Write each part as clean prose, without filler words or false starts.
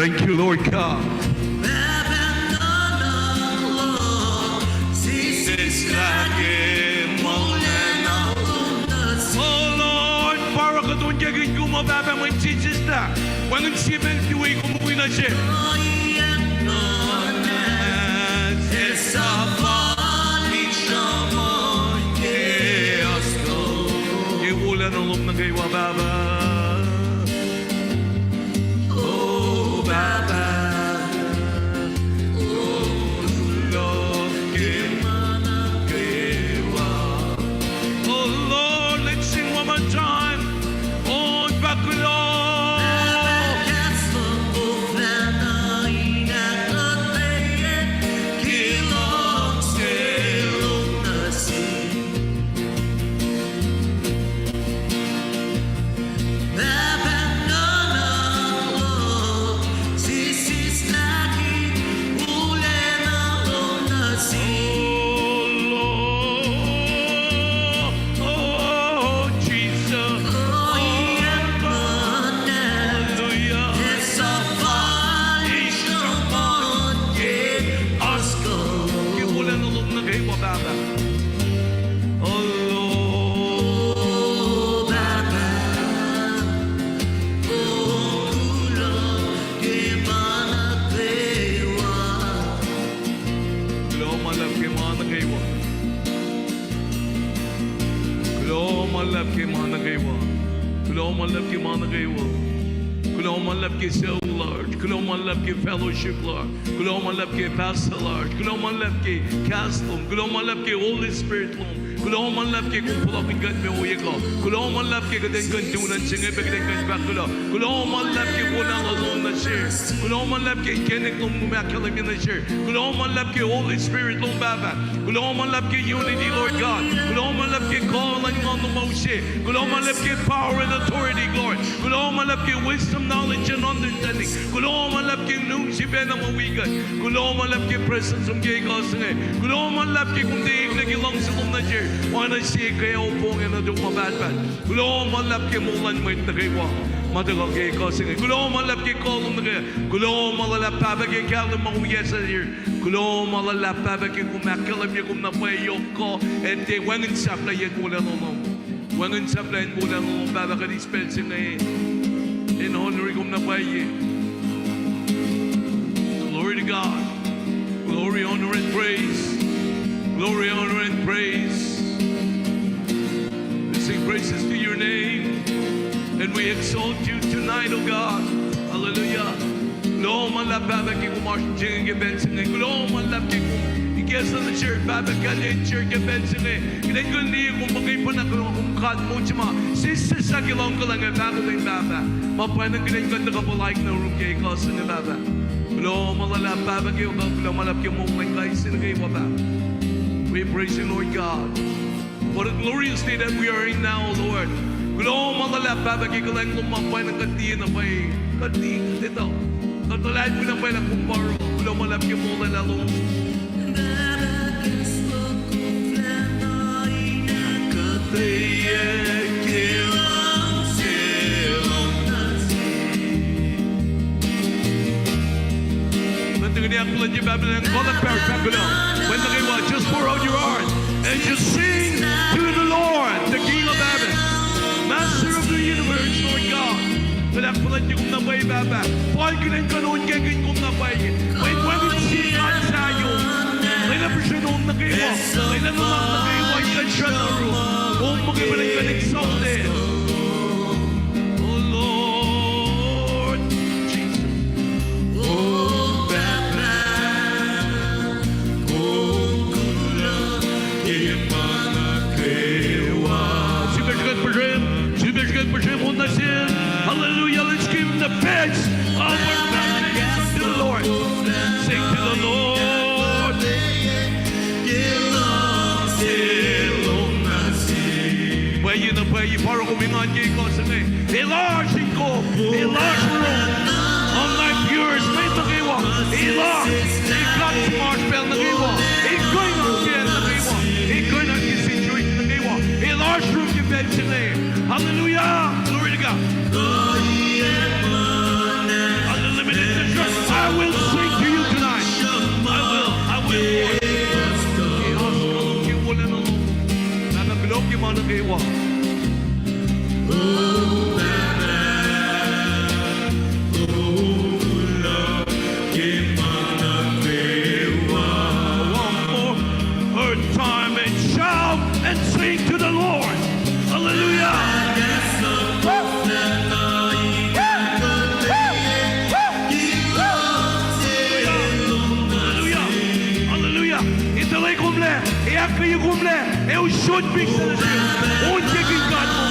Thank you, Lord God. Oh Lord, para ka doon kagin ko mababa Jesus na. Wangan siya bang tuwi kumuwi na siya. Iulan ang loob ng kayo, Baba. Oh, Baba. Fellowship Lord, Kuloma Lepke Pastor Lord, Kuloma Lepke Castle, Kuloma Lepke Holy Spirit Lord, Kuloma Lepke Kumpulakin Gat Meoyako, Kuloma Lepke Gaden Gandunan Singer Began Bakula, Kuloma Lepke Wona alone the share, Kuloma Lepke Kenik Makalim in the share, Kuloma Lepke Holy Spirit Lord Baba, Kuloma Lepke Unity Lord God, Kuloma Lepke calling on the Moshe, Kuloma Lepke power and authority Lord, Kuloma Lepke wisdom, knowledge and understanding, Kuloma Lepke si Benamo Wigan, Kuloma Lepke presence of Gay Gosney, Kuloma Lepke Kundi Nagilong Salon Najer, Wana Si Kayo Pong and Aduma Batman, Kuloma Lepke Mulan with the Rewa, Madago Gay Gosney, Kuloma Lepke Column the Gay, Kuloma La Pabake Kalam yes here, Kuloma La Pabake Kumakalam Yakum Napay Yoko, and they went in Sapla yet Mulano, went in Sapla and Mulano, Babaka dispensing in honoring Napay. Glory to God. Glory, honor, and praise. Glory, honor, and praise. We sing praises to your name. And we exalt you tonight, O God. Hallelujah. Loma la baba ki kumash jing bensin. Loma la ki kum. Iges na church baba kali church bensin. Ilan kundi kum bagay pa na kum kat mo chima. Sister sa kilong ko lang baba ding baba. Mapanan kilan ganda ka po like na room kay kasan na baba. We praise you, Lord God. What a glorious day that we are in now, Lord. When just pour out your heart and just sing to the Lord, the King of Heaven, Master of the universe, Lord God. When hallelujah, let's give him the best of our thanks to the Lord. Sing to the Lord. Pwede na pwede para kumingan kay Kosrae. A large room, unlike yours, may nakiwa. A large, a God's marshmallow nakiwa. A going on again nakiwa. A going on your situation nakiwa. A large room you mentioned name. Hallelujah. Glory to God. Unlimited kewa. And sing to the Lord. Hallelujah. Hallelujah. Hallelujah. Ituloy kumle. Iyak kayo kumle. Eu should be sincere. Onde que God mo.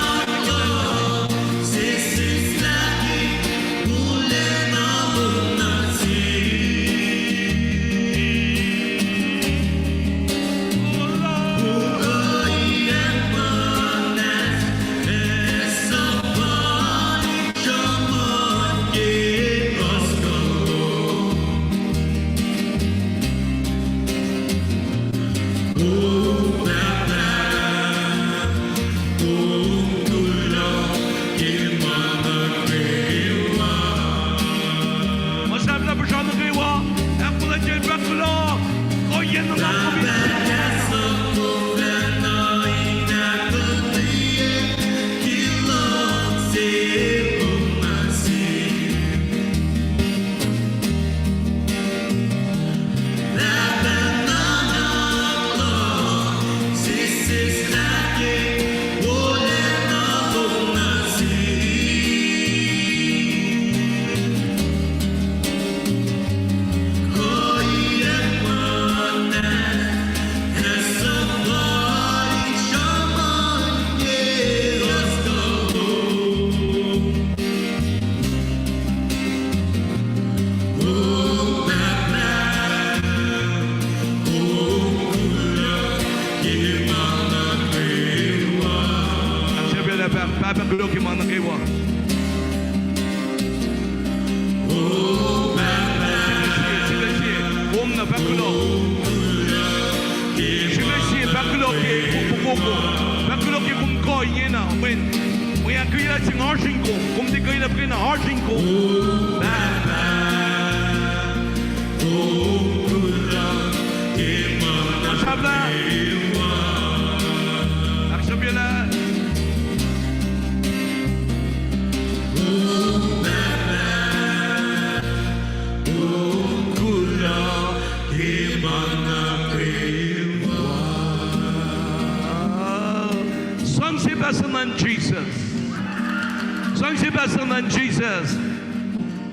Jesus.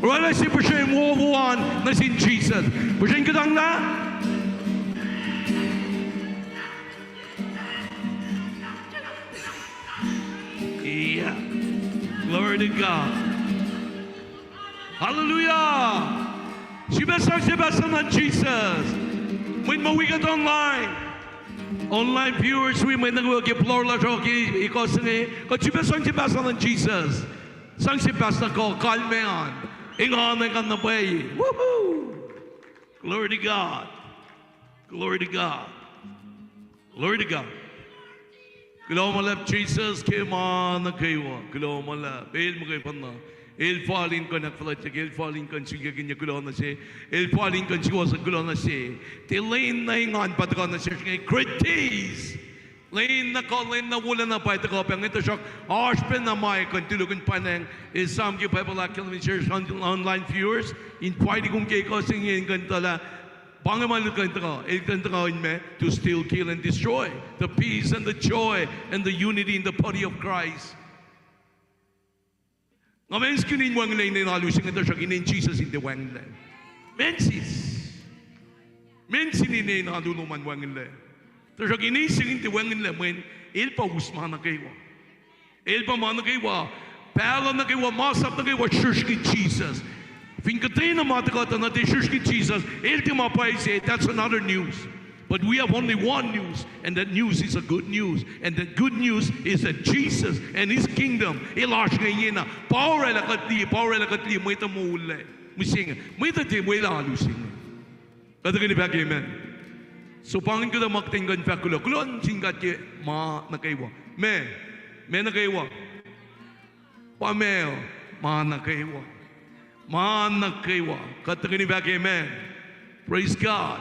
Wala si Pushay Mowan na si Jesus. Pushay ka lang na? Yeah. Glory to God. Hallelujah. Si basa na Jesus. May mawigat online. Online viewers, we may nag-plural la joki. Ikaw singi. Kung si basa na Jesus. Sang si Pastor ko, kalme yan. Inganay ka na ba eh. Woohoo! Glory to God. Glory to God. Glory to God. Kilo malap Jesus, kaya na kayo. Kilo malap. El mo kayo pa na. El falling ka nagfalat siya. El falling ka siya. Ganyan kilo na siya. El falling ka siya. Sa kilo na siya. Tilayin na ingan pataka na siya. Kritis. Lain na wala na pa ito ko. Pang ito siya, arspin na may kontilugan pa ng isang yung people like kilometers online viewers. In pwede kong kayo ko singin kantala. Pangamal kanta ko. Kanta ko in to steal, kill, and destroy. The peace and the joy and the unity in the body of Christ. Ngayon skinin mo ang lain na nalusing ito siya. Kinin Jesus in the wang lain. Mensis. Mensin ni na naluluman wang lain. Terus gini sing ti wangin lemen el pa usman na kaywa. El pa man na kaywa. Pala na kaywa masap na kaywa church ki Jesus. Finkatay na matakata na ti church ki Jesus. El ti mapay say that's another news. But we have only one news, and that news is a good news. And that good news is that Jesus and His kingdom ilash ngayon na power elakatli mo ito mo uli. Musing, mo ito ti mo ilalusing. Kata ka ni Pag Amen. So pangin ko na magtinggan pa kulo. Kulon singkat ke ma nakaiwa. Me nakaiwa. Pameo ma nakaiwa. Ma nakaiwa. Kata ni Pag Amen. Praise God.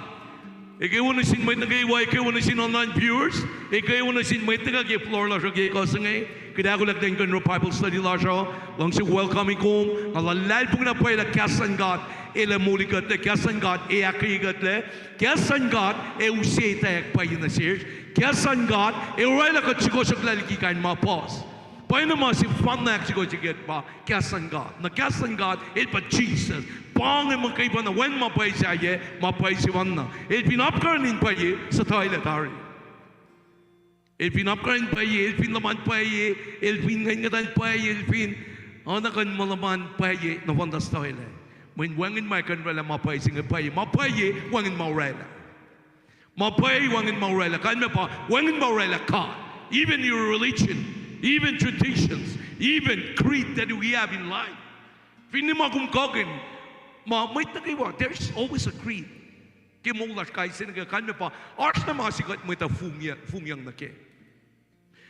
Ikaw na sin may nagaywa, ikaw na sin online viewers, ikaw na sin may tagag-floor la siya kaya kasi ngay, kaya ako lang din Bible study la siya, lang siya welcoming ko, alalal po na po yung kasan God, ila muli kat le, kasan God, akay kat le, kasan God, usay tayak pa yun na siya, kasan God, uray la kat sigo sa klaliki kain mapos. Paano naman si fan na sigo siya pa, kasan God, na kasan God, pa Jesus, Pang ang magkaiba na when mapay siya ye, mapay si Wan na. Pinapkarin pa ye sa toilet hari. Pinapkarin pa ye, pinlaman pa ye, pinangatan pa ye, anakan malaman pa ye na Wan sa toilet. When wangin may kanrela mapay singa pa ye, mapay ye, wangin maurela. Mapay wangin maurela. Kanya pa, wangin maurela ka. Even your religion, even traditions, even creed that we have in life. Pinimagumkagin, may tagaywa, there's always a creed. Kaya mong las kahit sinaga kanya pa, ars na masikat mo ito fungyang na ke.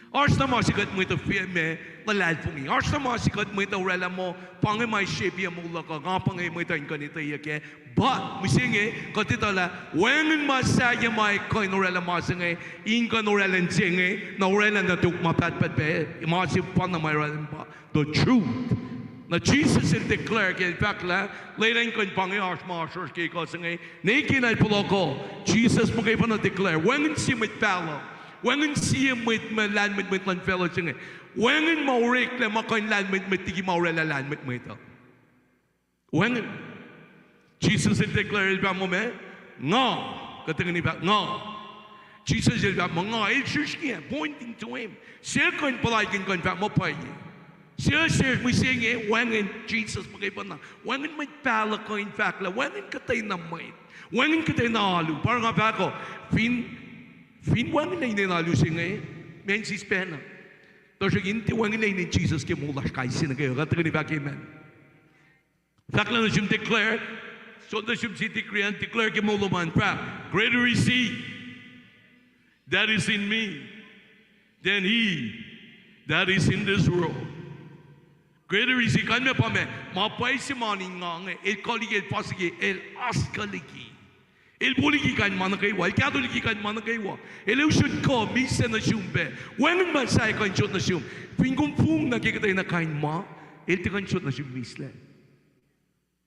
Ars na masikat mo ito me lalal fungi. Ars na masikat mo ito rela mo, pangay may shape ya mo laka, nga pangay mo ito yung kanita iya ke. But, misingi, katita la, wengin masaya may koy norela masingi, inka norela nsingi, norela na tuk mapatpat pe, masip pa na may rela pa. The truth. Now Jesus is declared, in fact, later in Panginoon Masters kay kasi ngay, naikinay po Jesus mo kayo pa na declare, wangin siya may palo, wangin siya may landmit may lan fellow siya ngay, wangin maurik na makain landmit may tigi maurela landmit may ito. Wangin. Jesus is declared, ba mo me? Nga. Katingin ni ba? Nga. Jesus is ba mo nga, it's just pointing to him. Siya kain palagin kain ba mo pa Siya, we sing it, wangin Jesus magkaiba na. Wangin may pala ko, in fact, wangin katay na may. Wangin katay na alu. Parang nga ba ako, fin wangin na ininalu siya ngayon. Men si spena. Tapos hindi wangin na inin Jesus kaya mulas kay sinagayo. Katagan ni ba kay man. In fact, lang na siyang declare, so na siyang si declare kay mulaman pa. Greater is He that is in me than he that is in this world. Greater is He. Kanya pa me, mapay si maning nga el koligi, el pasigi, el askaligi. El buligi kan manakaywa, el katoliki kan manakaywa. El usud ko, misa na siyumbe. When man say kan siyot na siyum, pingkong pung nakikitay na kain ma, el ti kan siyot na siyum misle.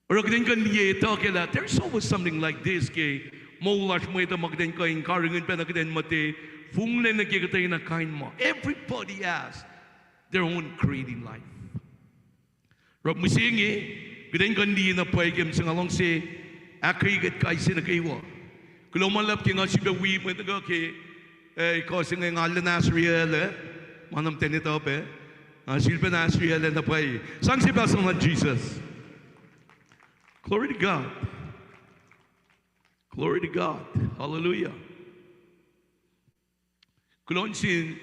Or again kan liye ito kaya, there's always something like this kay, maulas mo ito magden kain, karingin pa nakiten mati, pung na nakikitay na kain ma. Everybody has their own creed in life. Rob musingi, gudeng kandi na paigim sa ngalong si akrigat kay sinagaywa. Kung malap kaya nga si Bawi mo ito kay kasi nga ngala Nasriel manam tenito pe silpa Nasriel na pay. Sang si Pastor na Jesus. Glory to God. Glory to God. Hallelujah. Kulon sin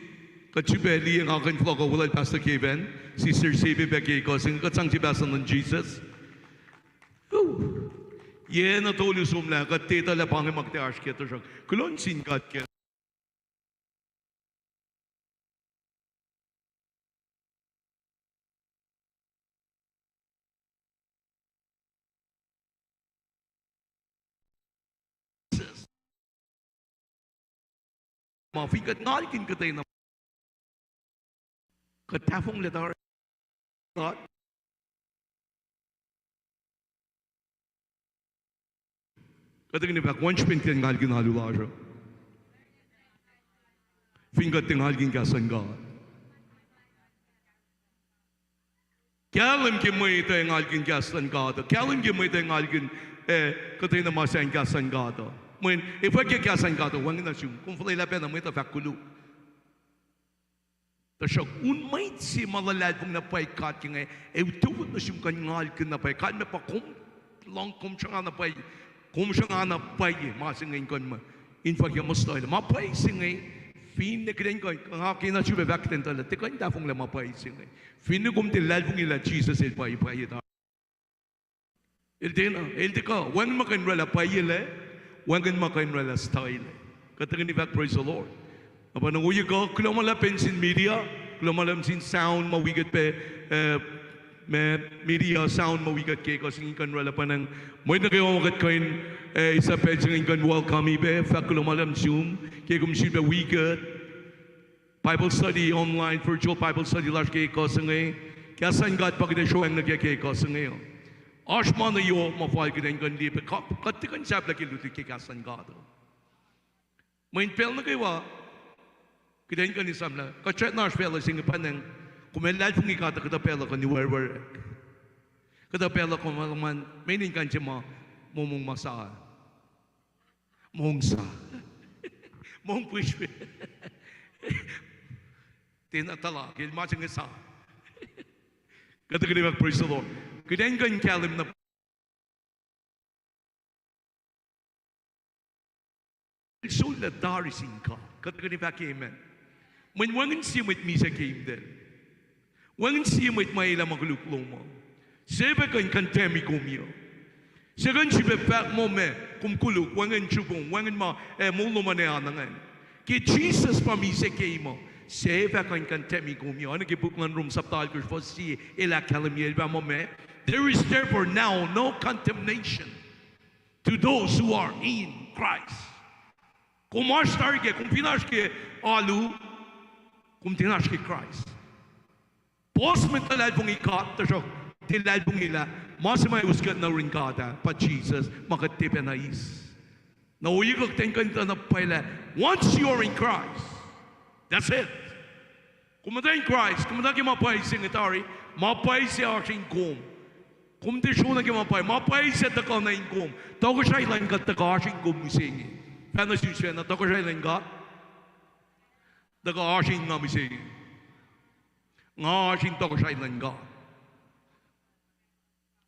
Kachibeli ang aking vlog ko wala Pastor Kevin, Sister Sabi Becky ko, sing katsang si Pastor ng Jesus. Ye na tolu sumla, katita la pangi magtiarsh kita siya. Kulon sin kat kaya. Mafikat ngalikin katay na katafong letar God katagin ni bak once pintin ngalikin halula siya fingat ngalikin kasan God kalam ki may ito ngalikin kasan God kalam ki may ito ngalikin katay na masayin kasan God when if I get kasan God wangin na siya kung fulay lapen na may ito fakulu. Tasok unmait si malalad pong napay kat kaya tuwag na siyang kangal ka napay kat na pa kum siya nga napay masing ngayon kan ma in fact yung mas tayo mapay singay fin na kinain ko ang akin na siya bebakten tala tikain da pong lamapay singay fin na kumtilal pong ila Jesus el pay ita el tika wang makanrala pay ila wang makanrala style katagin ni back praise the Lord. Apa nang uya ko, kalau malam pensin media, kalau malam sin sound mawigat pe, media sound mawigat ke, kasi kan rala pa nang, may na kayo magat kain isa pwedeng kan welcome ibe, fakulong malam Zoom, kaya kumsib weekend, Bible study online, virtual Bible study large kaya kasangay, kaya saan God pa kita show ang nagyakaya kasangay. Ashman na yo, mafal kita yung kan libe, katikan sab lagi luti kaya saan God. Main pel na kayo, kita yung kan isam na, kachet na ashpela singapan ng, kumelal pong ikata kita pela ka ni werwer. Kada pela ko man, may kan siya momong masa. Mong sa. Mong pushpe. Tinatala, kilmasang isa. Kada kini mag-praise the Lord. Kada kan kalim na solidarisin ka. Kada kini pa amen. Man wangan siya mit misa kaim din. Wangan siya mit maila magluklong mo. Sebe kan kantemi kumyo. Segan sibe fat mo me kumkuluk wangan chubong wangan ma mulo mane anangan. Ki Jesus pa mi se keimo. Sebe kan kantemi kumyo. Ano ki buklan room saptal kurs for si ila kalamiel ba mo me. There is therefore now no condemnation to those who are in Christ. Kung master ke kung pinas ke alu kung tinas ke Christ. Pos mentalal pong ikat tasok. Tilal pong ila, mas may usgat na rin kata pa Jesus, makatipa na is. Nauyigag tengkanta na pala, once you are in Christ, that's it. Kumada in Christ, kumada ki mapay singitari, mapay siya aking kum. Kumdisyo na ki mapay siya taka na in kum. Tako siya ilan ka taka aking kum misingi. Paano siya na tako siya ilan ka? Taka aking nga misingi. Nga aking tako siya ilan ka.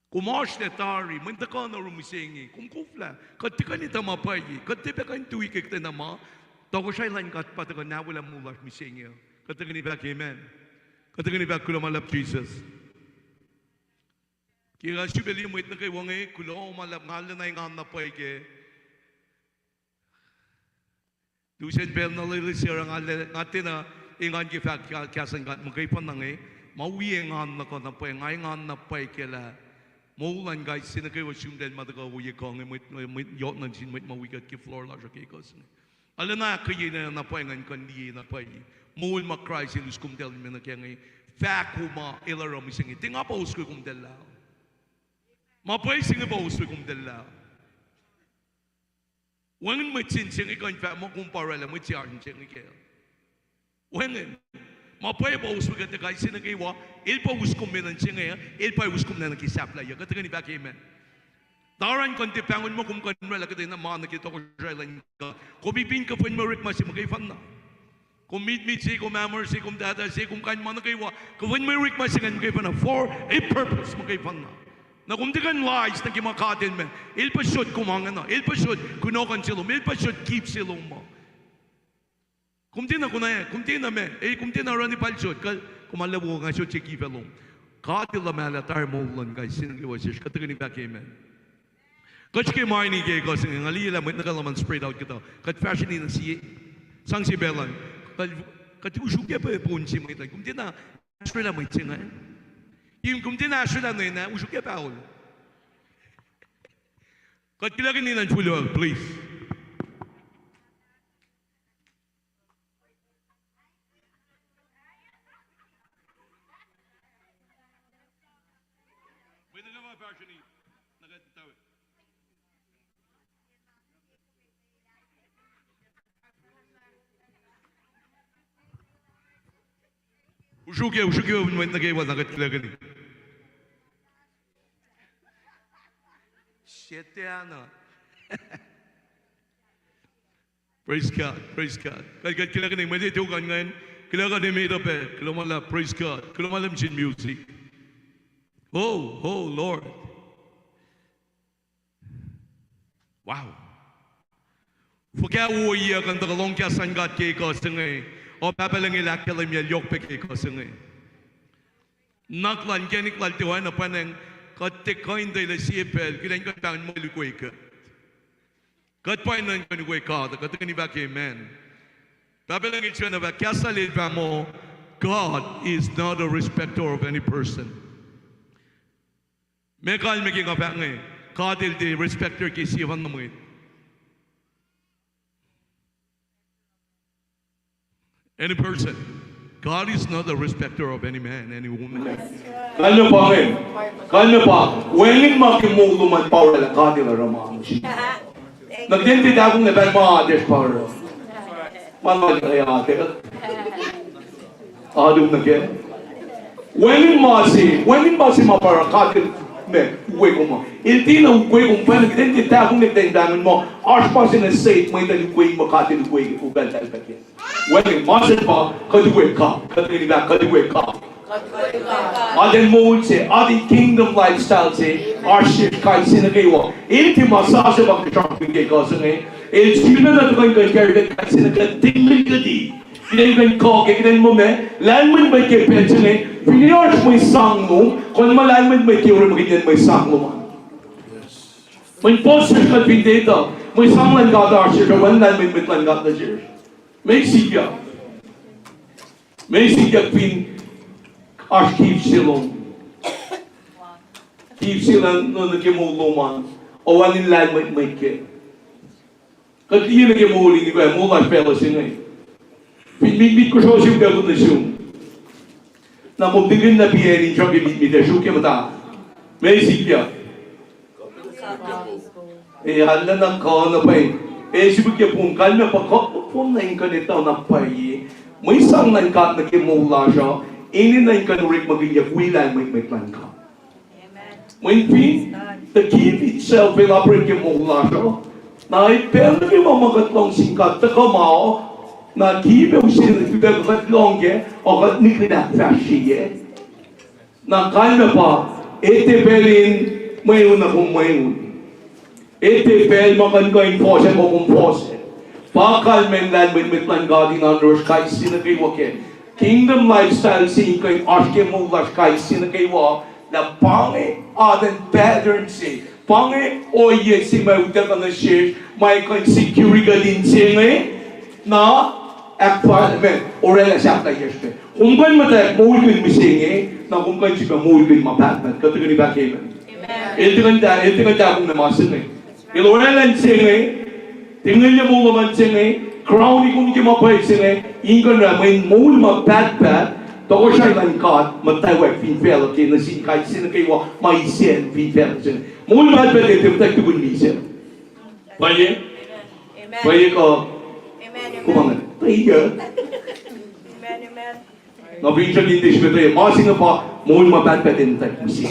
Kumash na tari, mandaka na rumisingi, kumkufla, katika ni tamapayi, katika kan tuwi kikta nama, tako siya ilan kat pataka na wala mulas misingi. Katika ni bak, amen. Katika ni bak, kulamalap Jesus. Kaya sibeli mo ito na kayo wangi, kulamalap, ngala na yung hanapay ke. Dusen bel na lilisira ngati na, ingan ki fak kasan kat, magkaipan na ngay, mawi ang hanapay, ngay hanapay kila. Maulan guys, sina kayo assume dahil madaga uye kong may yot na sin may mawigat ki floor la siya kay kasi. Alam na kayo na napayangan kandi na pay. Maul makray silus kumdel mi na kaya ngay fakuma ilara mi singi. Tinga pa uskoy kumdel lao. Mapay singi pa uskoy kumdel lao. Wangan may sinsin ikaw fak mo kumpara lang may siyarin singi kaya. Wangan. Mapay pa uskoy kata guys sina kayo il pa uskom menan singa il pa uskom na nakisapla ya kata ni back amen. Daran kon te pangon mo kum kon mala kata na ma nakita ko Israel ka. Ko bibin ka pun mo rik mas magay fan na. Ko meet si ko mamor si kum dada si kum kan man kay wa. Ko pun mo rik mas ngan magay fan na for a purpose magay fan na. Na kum dikan lies na kimakatin men. Il pa should kumangan na. Il pa should kunokan silom. Il pa should keep silom mo. Kumtina kunaya, kumtina me, kumtina rani palchot, kumalabo nga siya chiki felong. Kadila malatar mo lang guys, sinagawasis, katagani back amen. Kachki maini kay kasi ngalila mo nakalaman spread out kita. Kat fashion ni si sang si Belan. Kat usugya pa punsi mo ito. Kumtina Australia mo ito nga. Yung kumtina Australia na usugya pa all. Kat kilagin ni ng chulo, please. Usugya moment na kayo nagat kilagan. Siete ano. Praise God, praise God. Kaya kilagan ng medyo kan ngayon, kilagan ng medyo pe, kilomala praise God, kilomala machine music. Oh, oh Lord. Wow. Forget wo iya kan tagalong kya sangat kay ko sangay. O papalang ilak kalam ya yok pe kay ko sangay. Naklan kenik laltiwan na panang katik kain day la sipel kilain ka tangan mo lukoy ka. Kat painan ka lukoy ka, katik ni ba amen. Papalang itcha na ba kya salil pa mo, God is not a respecter of any person. May kal making apa ngay, God is the respecter kay siwan na mo. Any person. God is not a respecter of any man, any woman. Kanya pa ngayon. Kanya pa. Wengin makimuluman pa wala kadila ramang siya. Nagdentid akong naban mga ates pa rin. Mangal kaya ates. Adong na kaya. Wengin masi mapara kadil. Me, uwe ko mo. Hindi na uwe kong pa nagdentid akong nagdendangan mo. Ars pa sinasate mo yung uwe mo kadil uwe ko ganda ka kaya. Wengin masi pa kaduwe ka. Kaduwe ka. Aden mood se, adi kingdom lifestyle se, arship kai sinagawa. Inti massage bak shopping ke kasane. El sila na tukan kan kaya kai sinaga tingling gadi. Kaya kan ko kaya kan mo me, landman ba ke pensane, piliars mo isang mo, kung malandman ba ke ora magiging mo isang mo man. May poster ka pindeta, mo isang lang gada arship, kung landman ba lang gada arship. May siya pin. Archive silong. Keep silang no nagimuluman. O wanin lang may ke. Kasi yun nagimuling ko ay mula fellowship ngayon. Pinimit ko siya siyang gabot na siyang. Na mabigin na biyerin siya bimit na siyang kaya may sikya. Hala ng kao na pa sibuk ya pun kalme pa pun na yung kanitaw na pa may isang nangkat na kimula siya. Ini na yung kanurik magiging wilan may plan ka. When the gift itself will operate yung mula siya, na ipel na yung mamagatlong singkat na kamao, na gift yung sinagatlong ye, o kat nikina fashiye. Na kalme pa, ete pelin mayroon na kung mayroon. Ete pel makan ko yung pose mo kung pose. Pakalme lan may plan ka din ang nurse kahit sinagay Kingdom lifestyle sin ko yung aske mo kahit sinagaywa na pangi adan pattern si pangi oye si may utak na share may security din siya na apartment orela siya tayo siya kung kan matay mulkin misingi na kung kan siya mulkin mabatman katulad ni Bakayman ito kan kung namasin ilorelan siya tingnan niya mo naman siya crown ikon ki mapay sine ingon ra may mul ma pat to siya lang kat matawag fin fel ki na sin kai sin kay wa may sen fin fel sine mul ma pat ite tak tu ni sen baye ko kumangan tayo amen no bicho din disbete ma singa pa mul ma pat din tak musi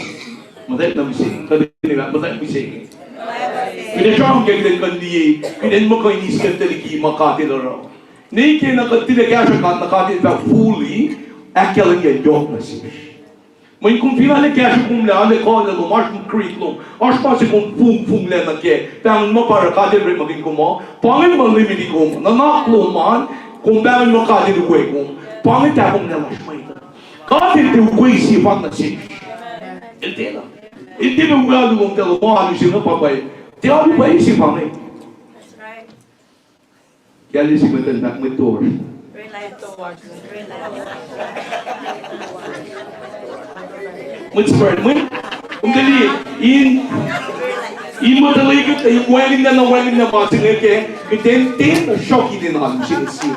madat na musi kadi ni madat musi Kaya siya kaya kandi kaya mo ko inis ka taliki makati laro. Ni kaya nakatila kaya siya nakati ba fully akala niya yok na siya. May kung pinali kaya siya kung laale ko na lumas mo create lo. As pa siya kung fung le na kaya. Tangan mo para kati rin maging kumo. Pangin mo limiti ko. Nanaklo man kung bakit mo kati luwe ko. Pangin tapong nalas may ito. Kati luwe siya pang na siya. Hindi na. Hindi mo wala lumang talo mo ano siya na papay. Tiada baik sih pakai. That's right. Kali sih betul nak mentor. Mentor, kembali in modalnya kita yang wedding na masih lagi, kita shock ini nak sih sih.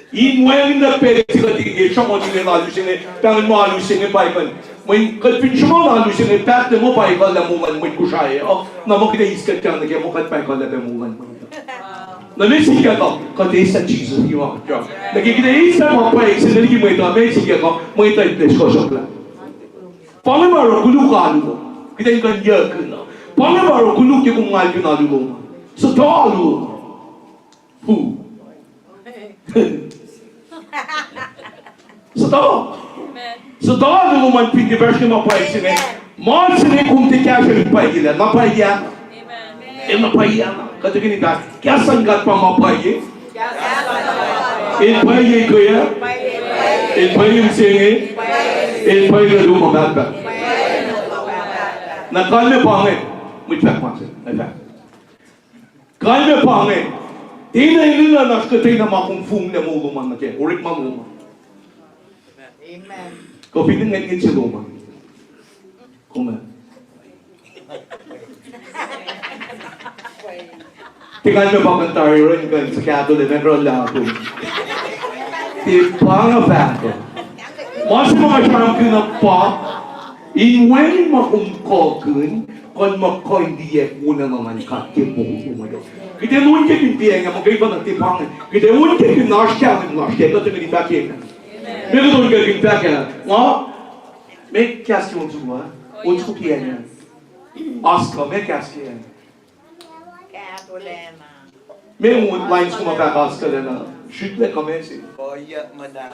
In wedding na pera sila tinggi, shock ini nak sih, pengen malu sih baikkan. May kalpin siya mo na siya ng pat na mo pa ikaw lamungan mo ko siya na mo kita iskat ka na kaya mo kat pa ikaw lamungan mo nalisi ka ka kati sa Jesus yung mga nagkikita isa mo pa isa naligi mo ito amazing ka mo ito yung discussion lang pangamaro kulukan mo kita yung kanya ka na pangamaro kuluk yung kung ngal yung nalulong sa talo sa talo so dog no man pindi version mo pa isine mo sine kung te kya siya pa ila mapaya mapaya kada kini ka kya sangat pa mapaya paya ko ya paya singe paya do mo mata na kalme pange mo tak mas na kalme pange ina nas ka tina makung na mo luman na ke urik mamu amen. Kau fikir ngait si Roma? Kuma. Tingnan mo ba kung tayo rin kan sa Catholic na rolado. Ipanga-bato. Mas mga champion na pa, inwen makungkokun, kon makoindiye una naman kakipong umayo. Kita nun kaya pintiyan nga magkaiba ng tipangan. Kita nun kaya pinashkya, ito tingin ipakya. Pero nun kaya pinpakya. Nga, may kyaski mong suwa, unsko kaya niya. Aska, may kyaski yan. May lines ko mapakas ka na. Shoot na kami siya. Koyak manas.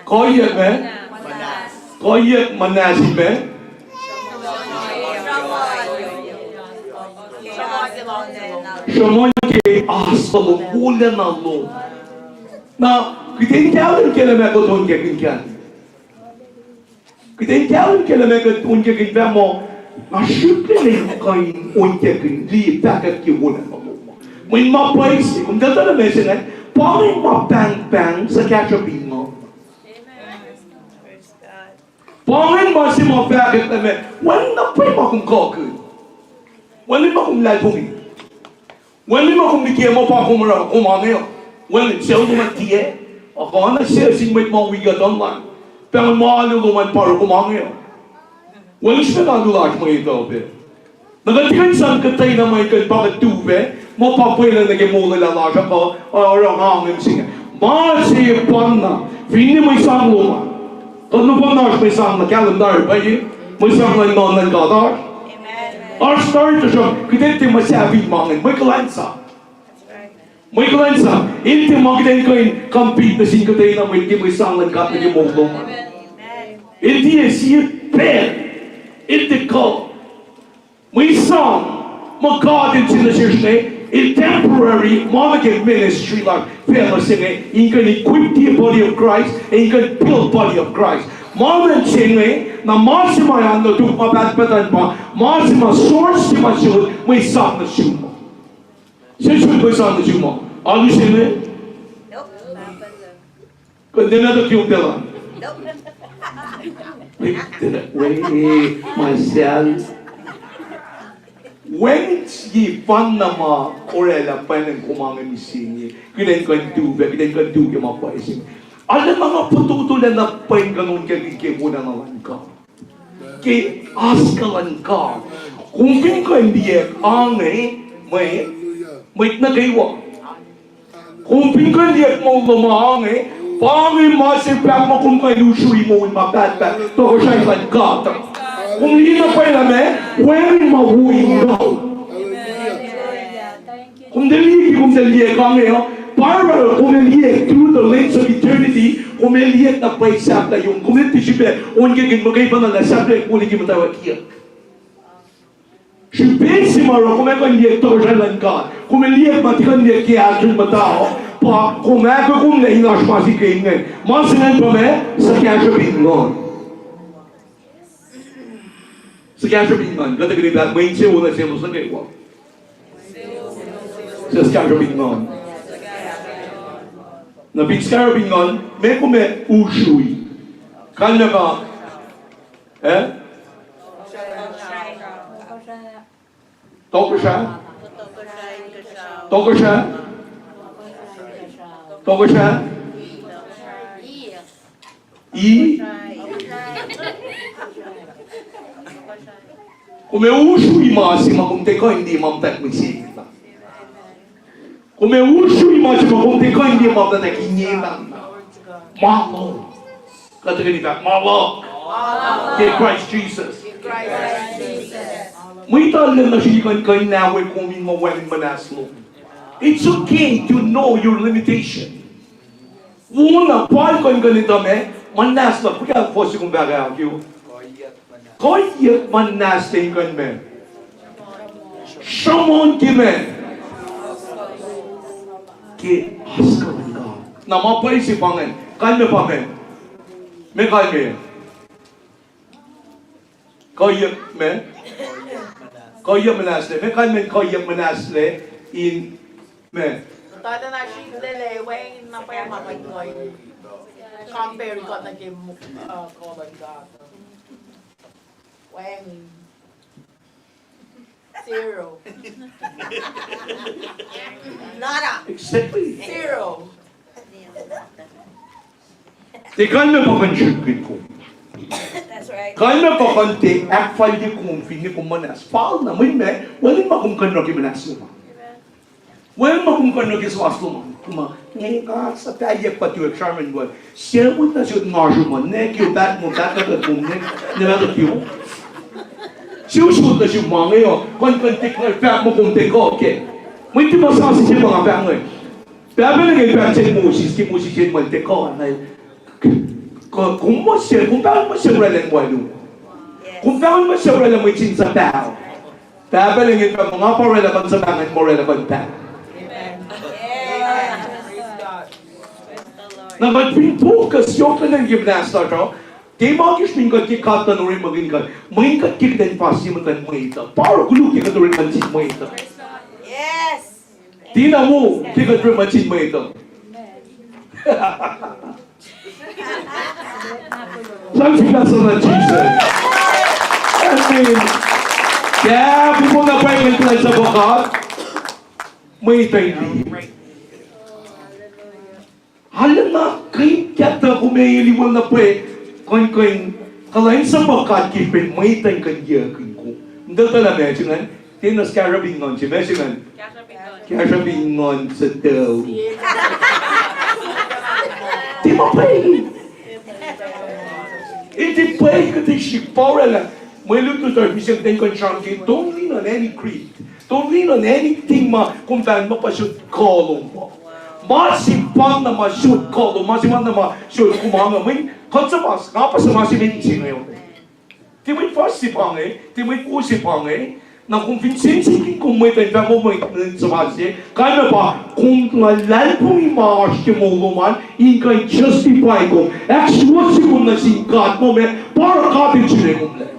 Koyak me? Manas. Koyak manas me? Şamon ki aslı hule nallo. Na gidin kâlın kelime ko ton kekin kâl. Gidin kâlın kelime ko ton kekin ve mo na şükrene kain on kekin li pakat ki hule nallo. When ma paisi, kung dito na mesinan, pangin ma bang sa kachapin mo. Pangin ma si ma pakat na me, wala na pa ma kung kakun. Wala ma kung lalpungin. Wala ma kung bigyan mo pa kung kumangyo. Wala, siya naman tiye. Ako na siya, singmate mo wigat online. Pero maaluluman para kumangyo. Wala siya nalulat mo ito, be. Nagatikan saan katay na may bakit tube, mapapoy na nagimula lalasya ko, orang hangin siya. Masipan na, hindi mo isang luma. Kung pa na may isang na calendar, ba yun? May isang na non kadar. Our start to siya, kita ito masabi mangin, may kalansa. May kalansa, hindi mo kita yung compete na singkatay na may isang na nagimula. Hindi siya pen, hindi ko. We saw my God into the church in temporary monarchic ministry like fellowship in can equip the body of Christ and you can build body of Christ. Mama chingwe na masima yando tuk mabatpatan pa masima source si masud may sa na sumo. Sino may sa na sumo? Alu chingwe? Nope. Kundi na to yung dala. Nope. Wait, myself. When ye fan na ma orela pa ng kumangin singi, kinain kan tube, kinain kan tube ma pa ising. Alam mga pututulan na pa yung ganun kagiging muna naman ka. Kay askalan ka. Kung ka hindi angay, may nagaywa. Kung ka hindi mo lumangay, pangin masipag mo kung kayo sui mo mapatpat, to ko siya yung gata. Kung hindi na pa yun when mahuing daw. Kung dali kami, para kung dali through the lens of eternity, kung dali na pa isap na yung, kung dali siya, kung gagawin magay pa na nasap na yung kulit yung matawag kiya. Siya si Mara, kung may kandiyak to siya lang ka, kung dali matikan niya kaya aking matao, pa kung may kung nainas masikain ngayon, masinan pa may sa kaya siya bingon. Sa kaya bingon, ganda ganit may siya una siya sa kayo. Sa kaya bingon. Na big kaya bingon, may kume ushui. Kanya ka, Toko siya? Toko siya? Toko siya? Kung may usui masima kung teko hindi mamtak misita. Kung may usui masima kung teko hindi mamtak inyetan. Malo. Kata ganita, malo. Kay Christ Jesus. May talang na siya kayo nawe kung may mawaling manaslo. It's okay to know your limitation. Una, paano kayo ganito manaslo. Kaya po siya kung bagay ako. Koyak manas tingkan men. Shamon kimen. Ki askalan ka. Nama pa isipangan. Kalme pa men. Me kalme. Koyak men. Koyak manas le. Me kalme koyak manas le in men. Tada na siya dele, weng na pa yung mapagkoy. Compare ko na kay Koban ka. Weng. Zero. Nada. Exactly. Zero. Di kalme pakan syukit ko. That's right. Kalme pakan te akfal di kung fini kung manas. Paal na may walin makungkan na kimanas mo. Walin makungkan na kiswas mo. Kuma, ngayon ka sa tayak pati yung examen mo. Siya mo na siya ngasyo mo. Nek yung bat mo, bat agad mo. Nek, nabagat yun. Siya usod na siya mga ngayon. Kung tik na pek mo kung tik ko, okay. May di ba sa siya mga pek mo eh. Pek mo na ngayon pek siya mo siya mo tik ko. Kung mo siya, kung pek mo siya wala mo ano. Kung pek mo siya wala mo isin sa tao. Pek mo na ngayon pek mga pa-relevant sa bangan mo relevant pek. Na mag-focus yung ka ng gymnasta ko, di mag-is mingkat ki kata na rin magingkat, magingkat ki den pasi matan mo ito. Para gulo ki kata rin mansin mo ito. Yes. Di na mo, ki kata rin mansin mo ito. Saan pinasa na Jesus? Amen. Kaya kung na pa yung plan sa bakat, may ito hindi. Halang na, kahit kata kumiliwal na po eh, kung kalahin sa pagkakipin, may tayong kanyakin ko. Hindi tala mentionan, tinas karabingon siya, mentionan. Karabingon sa daw. Di mo pa eh. Hindi pa eh, kasi si Paul lang. May luto tayo, bisang tayong kansyankin, don't lean on any creed. Don't lean on anything kung tayo mapasyo't kolong mo. Masipang na ma-shoot ko, masipang na ma-shoot kumanga, may katsapas, nga pa sa masiminsi ngayon. Di may pasipang eh, di may kusipang eh, na kung pinsinsikin kung may tayo mo may sa masi, kaya pa, kung lalal pong imaas ki mo luman, ikay justify ko, actually ko na singkat mo, para kapit sila mo lang.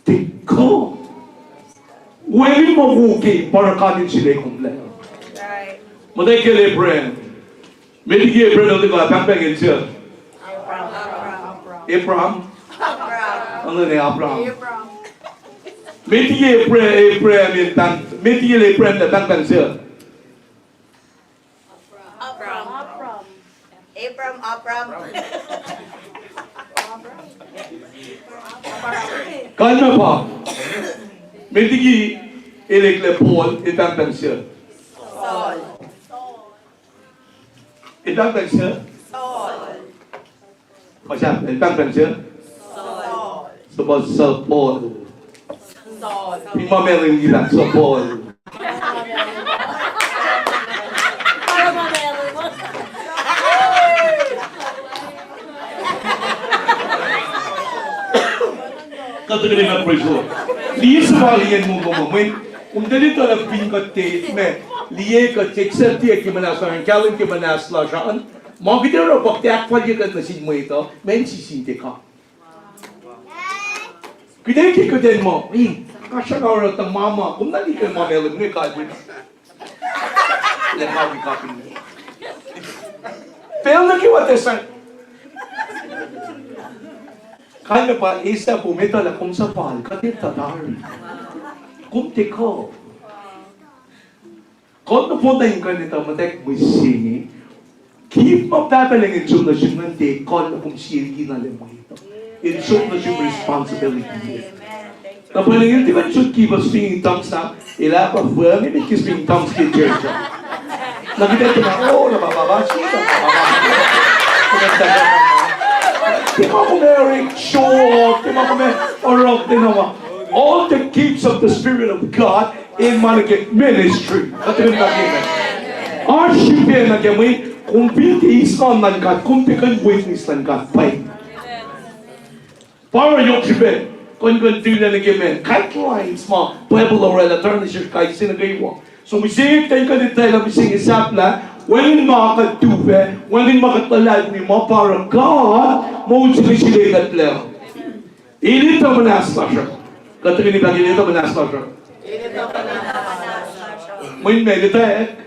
Di ko, wali mabuki para kapit sila mo lang. Matay ke Abraham. Maybe ke Abraham na pagpagin siya. Abraham. Ano ni Abraham? Maybe ke Abraham yung tang. Maybe ke Abraham na tang siya. Abram. Kalma pa. Maybe ke Elekle Paul yung tang siya. Sol. Itang siya. Sol. Masya, itang siya. Sol. Sabot sa Paul. Sol. Pimameling ilang sa Paul. Para mamelo mo. Katagalin na praise Lord. Liye sa baliyan mo gumamin. Kung dali talang pingkat liye ka tiksa tiya ki manaslan, kalin ki manasla saan, magkita rin bakti akpalya ka nasin mo ito, men sisinte ka. Kaya ka din mo, kasya ka rin ang mama, kung nali ka mamelang mo, kalin mo. Then how we copy mo. Pero nakiwatasan. Kaya pa, isa pumitala kung sa pal, katitadari. Kumti ko. Kung napuntahin ka nito, matek mo singing, keep magtatalangin siya na siya nanti, kung na kung sirgi na lang mo ito. It's siya na siya responsibility. Napalangin, di ba should keep us speaking tongues na? Ila pa, well, maybe keep speaking tongues in church. Nakita ito na, nabababas siya, Di ba ko may short, di ba ko may orok din naman. All the gifts of the Spirit of God in Management Ministry. Katarin na given. Arshipin na gamay, kung pintiis na nangkat, kung pikan witness nangkat, pay. Para yung shipin, kung din na nagimen, kahit lines mo, Pueblo Relator na siya kahit sinagaywa. So, misingit tayo ka din tayo na misingit na, walang makatupe, walang makatalag ni mo, para God, mo sila lang. Ilito manasla siya. Katarin ni Bagay nito, manasla siya. May meditate.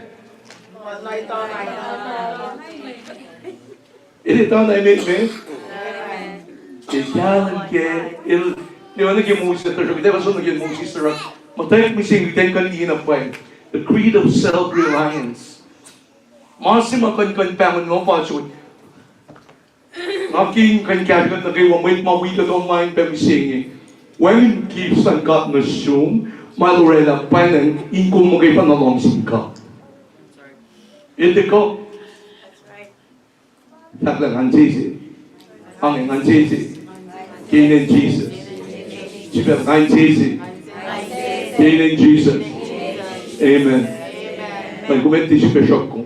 Ilito na imit me. Kailangan ke, Di ba naging Moses ito? Di ba so naging Moses ito? Matayag mising ito kanina pa eh. The creed of self-reliance. Masima kan pangan mo pa so. Aking kan kaya na kayo wamit mawita online pa mising eh. When keeps ang God na siyong malurela panan ingkong mo kayo panalong singka. Ito ko. Taklang ang sisi. Ang sisi. Kinin Jesus. Sibel ang sisi. Kinin Jesus. Amen. May kumenti si Bishop ko.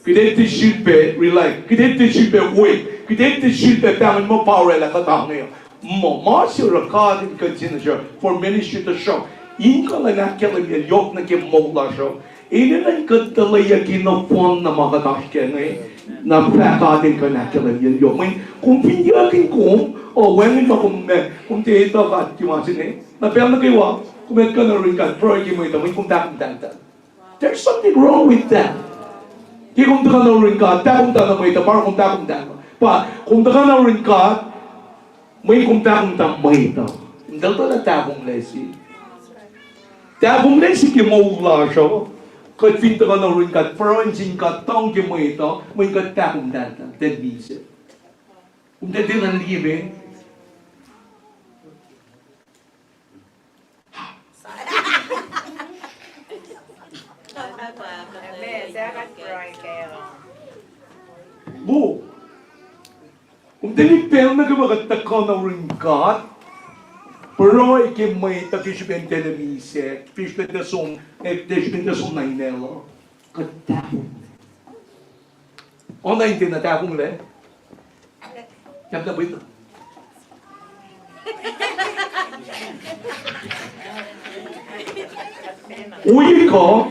Kidete shilpe rely. Kidete shilpe wait. Kidete shilpe pangan mo power la katang ngayon. Mo masyo rakadin kansin siya for ministry to show. Inka la nakela mi yok na kim mogla show. Ini lang kadalaya kinapon na makatash ka ngayon. Na prakadin ka nakela mi yok. May kung pinyakin ko o wengin mo kung tito ka timasin eh. Na pera na kayo kumet ka na rin ka. Pero mo ito may kung takong tanta. There's something wrong with that. Kung ka na rin ka, takong tanta mo ito, para kung takong tanta. Pa, kung ka na rin ka, may kung takong tanta mo ito. Hindi ito na takong lesi. Takong lesi kimoula siya. Kat pinta ka na rin ka, pero hindi ka tong kimo ito, may ka takong tanta. That means it. Kung dati na libe, Bu, kung dinipel na gamagat ka na rin ka, pero ikimay takisipin telemise, fishpin na song nainelo, katapong. O naintin na tapong le? Yan na ba ito? Uy ko,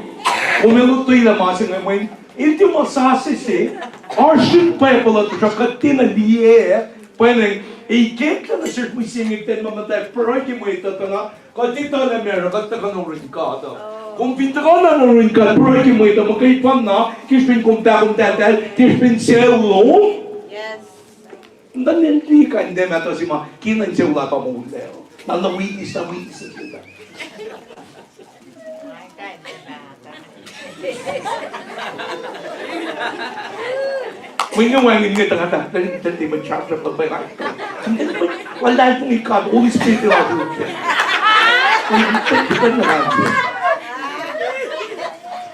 kumilutoy na masing ngayon, hindi mo sasisi, Arship people at the katina liye, pwede ikita na sir mo singit ten mamatay, pero hindi mo ito nga, katita na meron, katita ng rin ka ito. Kung pinta ka na ng rin ka, pero hindi mo ito, magkaipan na, kispin kumta-kumta-tal, kispin selo. Yes. Hindi ka, hindi meto si ma, kinan siya wala pa mo ulero. Nalawitis na witis na sila. May ngawangin nga tanga-tanga, hindi ba chapter pa ba yung wala itong ikaw, Holy Spirit yung ako. Hindi ba naman?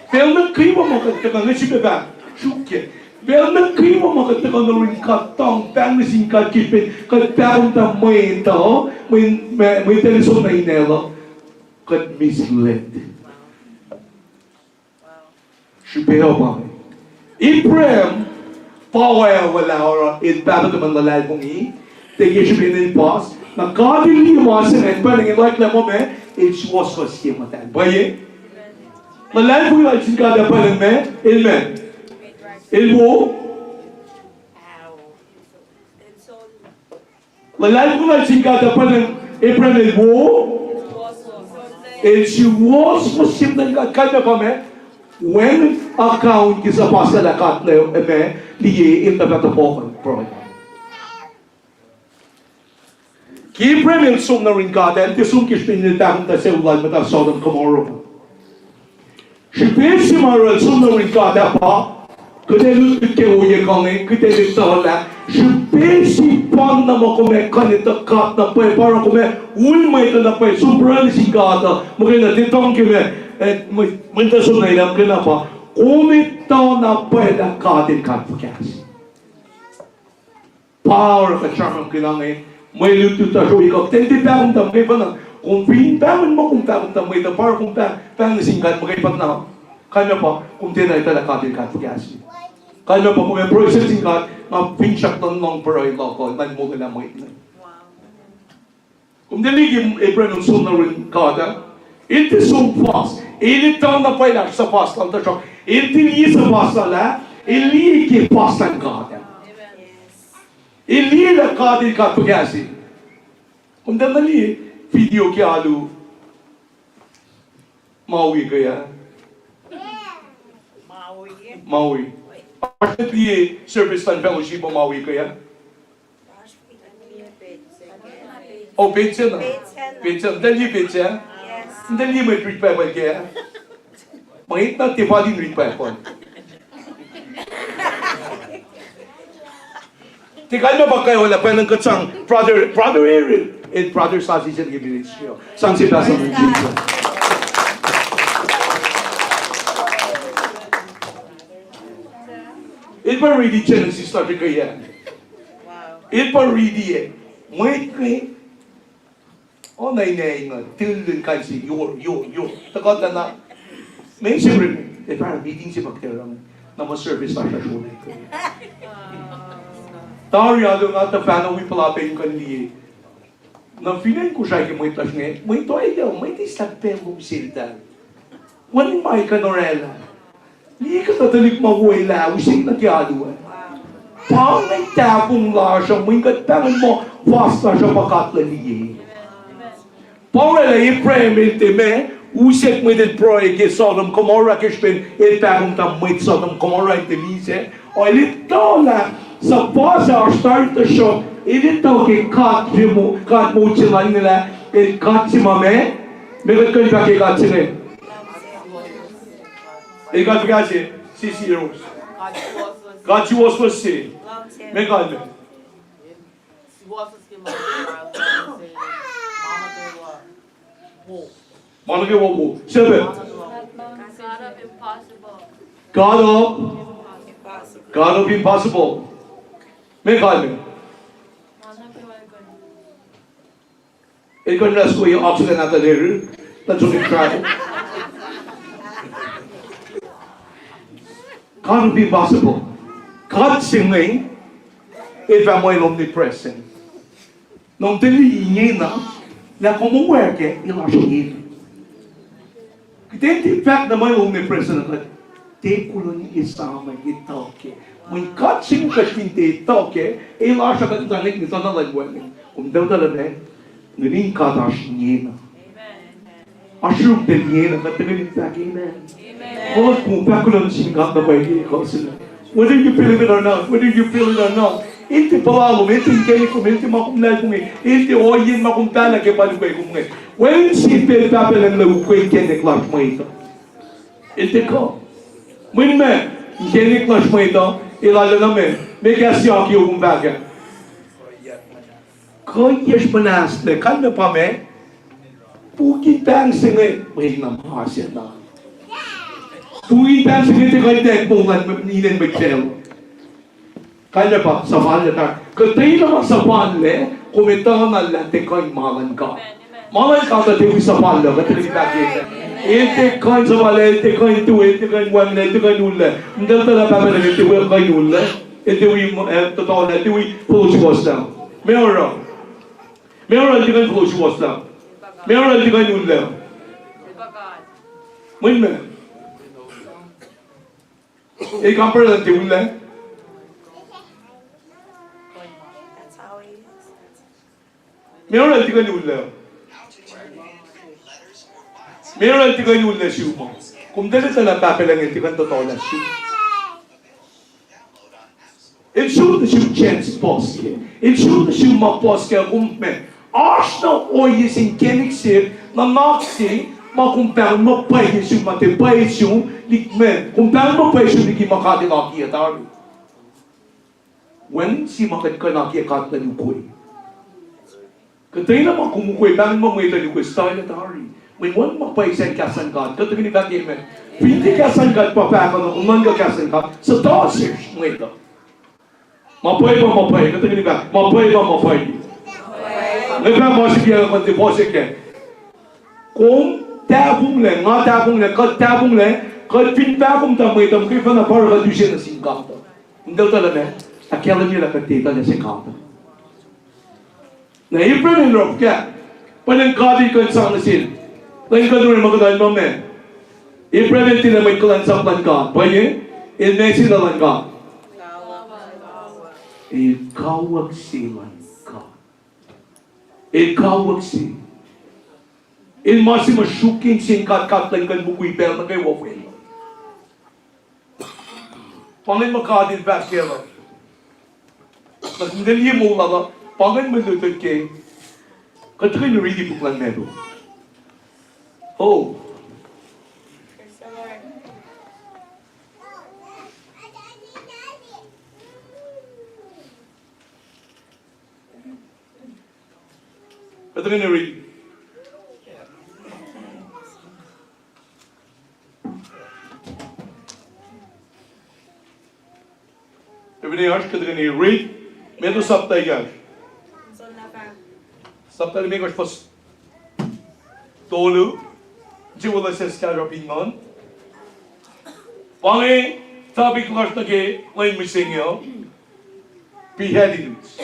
Pero nagkaiwa makagtaka nga si Beba, syukye. Pero nagkaiwa makagtaka na rin katang, panglasing kakipin, katang na may ito, may teleson na inelo, kat misled. Syupeho ba? Ibrahim, power wala ora in battle naman lalay kong tegi siya pinil pos na kadil niya masin at parang like na mo me it was for siya matan baye lalay kong yung sin kada parang me amen ilmo lalay kong yung sin kada parang Abraham ilmo it was for siya matan kada pa me when account is a pasal akat na yung liye in the metaphorical program. Kipre mil sum na rin ka, dahil tisum kishpin nilitang ta seulan mata Sodom Gomorrah. Shipin si Maral sum na rin ka, dapa, kade lulit ke uye kongin, kade litola, shipin si pan na mo kume kanita kat na pa, para kume ulmay ta na pa, subran si kata, makina ditong kime, minta sum na ilang kinapa, kumitaw na pwede katin katpukas. Power ka siyang kailangan, may lututa siya ikaw. Hindi pa akong tamay pa na, kung pintaman mo kung tamay ito, para kung pangasingkat mo kayo pat na, kanya pa, kung tinay tala katin katpukas. Kanya pa, kung may processing kat, mapinsak ng long peroy loko, man mo ka na mo ito. Kung diligim Abraham ng sun na rin kata, it is so fast. Ilitaw na pa ilang sa fast lang ito siya. Ili sa pasala, ili ki pasan kata. Ili la kati katpagasi. Kung damali, video ki alu, maui kaya. Maui. Partly service and fellowship mo maui kaya. Oh, pizza na. Pizza na. Pizza. Dali pizza. Yes. Dali may prepare ba kaya? Mangit na tiba din prepare po. Tikal na ba kayo wala pa ng katsang brother Aaron and brother Sassy sa gibilis niyo. Sang si Pastor Jesus. It pa ready Genesis started kaya. Wow. It pa ready eh. May kay oh, nay nga, tilin ka si, yo. Takot na, may siyempre, parang meeting si Magterang na ma-service na siya siya. Tari, nga, ta fan ang wipalapin ka niya. Na feeling ko siya yung may tas nga, may to ay daw, may tisagpeng mong silda. Waning may kanorela. Hindi ka tatalik mahuay la, using na kiyado. Pang nagtapong la siya, may katpangan mo, fast na siya pakatla niya. Paula ipremente me usek med ett projekt Sodom Gomorra kishpen ett pärum tam med Sodom Gomorra inte mise och lite tala så passa starta show inte toke kat mot sina inla ett kat sima me kan bak kat sine ett kat gaje 6 years kat was for say me kan Monica Wobo. 7. God of impossible. God of impossible. May God me. Ikon nas ko yung oxygen na talir. That's what we try. God of impossible. God singing. If I'm omnipresent. Nung tili na kumuweke, ilasyon. Then fact na may omnipresent na te kulon isama itoke. Mun katsing katinte itoke, ilasyon ka tanik nito na lagwan. Daw talaga, ngayon katash niya na. Asyong din niya na katagalin sa akin na. Kung kung pakulon singkat na pwede ikaw sila. Whether you feel it or not, Inte palalo, inte kaya ko, inte makumlay ko, inte oyin makumtala ke palugay ko mga. When si papel ang lagukay kene clash mo ito. Inte ko. Mun me, kene clash mo ito, ilala namin, may kasi aki yung baga. Kaya manas na, kalma pa me, pukin tang singe, may namahasya na. Pukin tang singe, tikay tekpungan, ninen magtelo. Kaya pa, sapan niya tayo. Katay naman sapan le, kumita na lang, tekay malan ka. Malan ka na tewi sapan le, katay kita kita. Ite kay sapan le, tekay tuwe, tekay wan le, tekay nula. Hindi na pa pala tewi kay nula. Ite wi, totoo na, tewi fellowship lang. Meron. Meron tekay fellowship lang. Meron tekay nula. Mun me. Ikampar lang tewi lang. Meron tiga nulla. Meron tiga nulla siya mo. Kung dali sa napapalang tiga totoo na siya. It should siya chance poske. It should siya maposke kung men. As na oye sin kenik sir na naksi makumpara mo pa siya matipay siya likmen. Kumpara mo pa siya liki makadilaki atari. When si makadilaki akatlan ukoy. Katay naman kumukoy, bakit mo may tali ko, style at hari. May one mapaisan kasan God. Katay ni bagay mo, hindi kasan God pa pa ako, kung man ka kasan God, sa tosers mo ito. Mapay ba mapay? Katay ni bagay, mapay ba mapay? Nagpapasik yan ako, deposit yan. Kung tabong lang, nga tabong lang, kat pintabong tamay tam, kaya pa na para kadusya na singkata. Hindi talaga, akala nila katita na singkata. Na April and Rob ka. Panangkadi ko sa nasin. Lain ka doon magkadaan mo men. April and tila may kalansang lang ka. Pwede? Ilmesi na lang ka. Ikawag silang ka. Ikawag si. Ilmasi masyukin singkat lang kan bukuy pero na kayo wafel. Pangin magkadin back here. Nagdali mo lang. Pangan malutod kay Katrin really buklan medo. Oh. Praise the Lord. Katrin really. Everyday aşk Katrin read. Medo saptay yaş. So na pa. Saptay me gosh pas. Tolu. Jiwala ses karapingon. Pangi tabi class na ke line missing yo. Beheadings.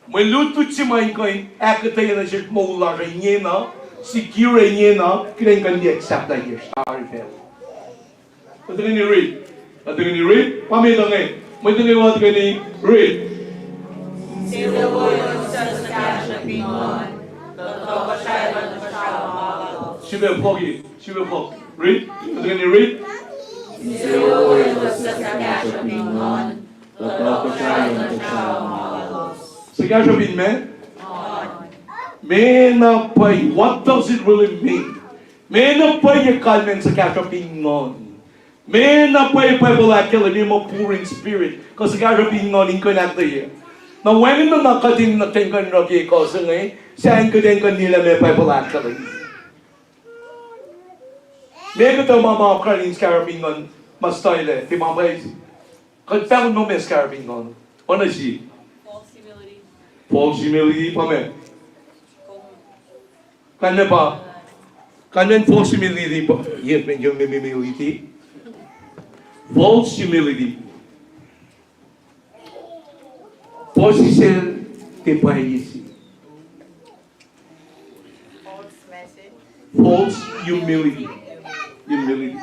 When lutut si mai koin akatay na siya maula niya na secure niya na kailan kan di accept na yes. Sorry fail. Katrin read. Katrin read. Pamilya ngay. May tinawag ka ni read. She will plug it. She will plug. Read. Can you read? Sa kasha bin me? Mena pay. What does it really mean? Mena pay yung kalmen sa kasha bin ngon. Mena pay pala kila ni mo pouring spirit. Kasi kasha bin ngon in connect here. Na when na nakating na tingkan rogi ko sa ngay, saan ko din kanila may pala kila. Mega to mama karin scarabingon mas toile ti mama is kan pelo no mes scarabingon ona si false humility pa me kan pa kan false humility pa yes men yung humility false humility posisel te paisi False message. false humility. Humility.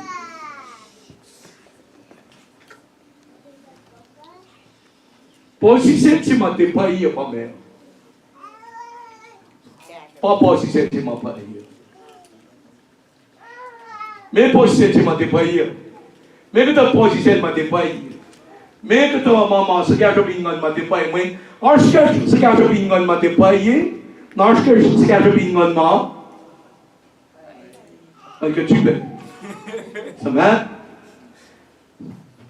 Posisyon si Matipaya pa me. Posisyon si Matipaya. May posisyon si Matipaya. May kita posisyon Matipaya. May kita mama sa kakabingan Matipaya. May arskar sa kakabingan Matipaya. Narskar sa kakabingan ma. Ay kachibe. Sama?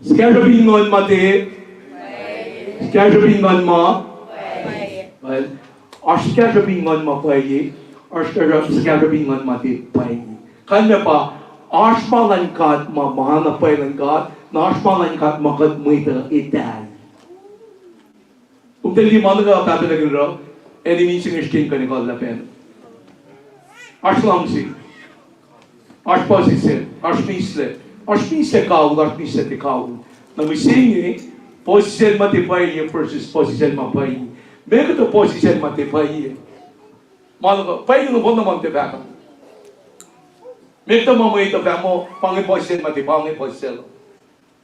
Skarabingon mate. Skarabingon ma. Well, skarabingon ma paye. Skarabingon mate paye. Kanya pa, arsmalan kat ma mahana pailan kat, na arsmalan kat makat muita itan. Umtali mana ka pata na gino, edi minsan iskin ka ni kala pen. Arslam si. Arspazise, arspise te kaul. Na misingi, posisyon matipay versus posisyon mapay. Mega to posisyon matipay. Malo ka, pay yung nabon naman te baka. Mega to mamay to baka mo, pangi posisyon matipay, pangi posisyon.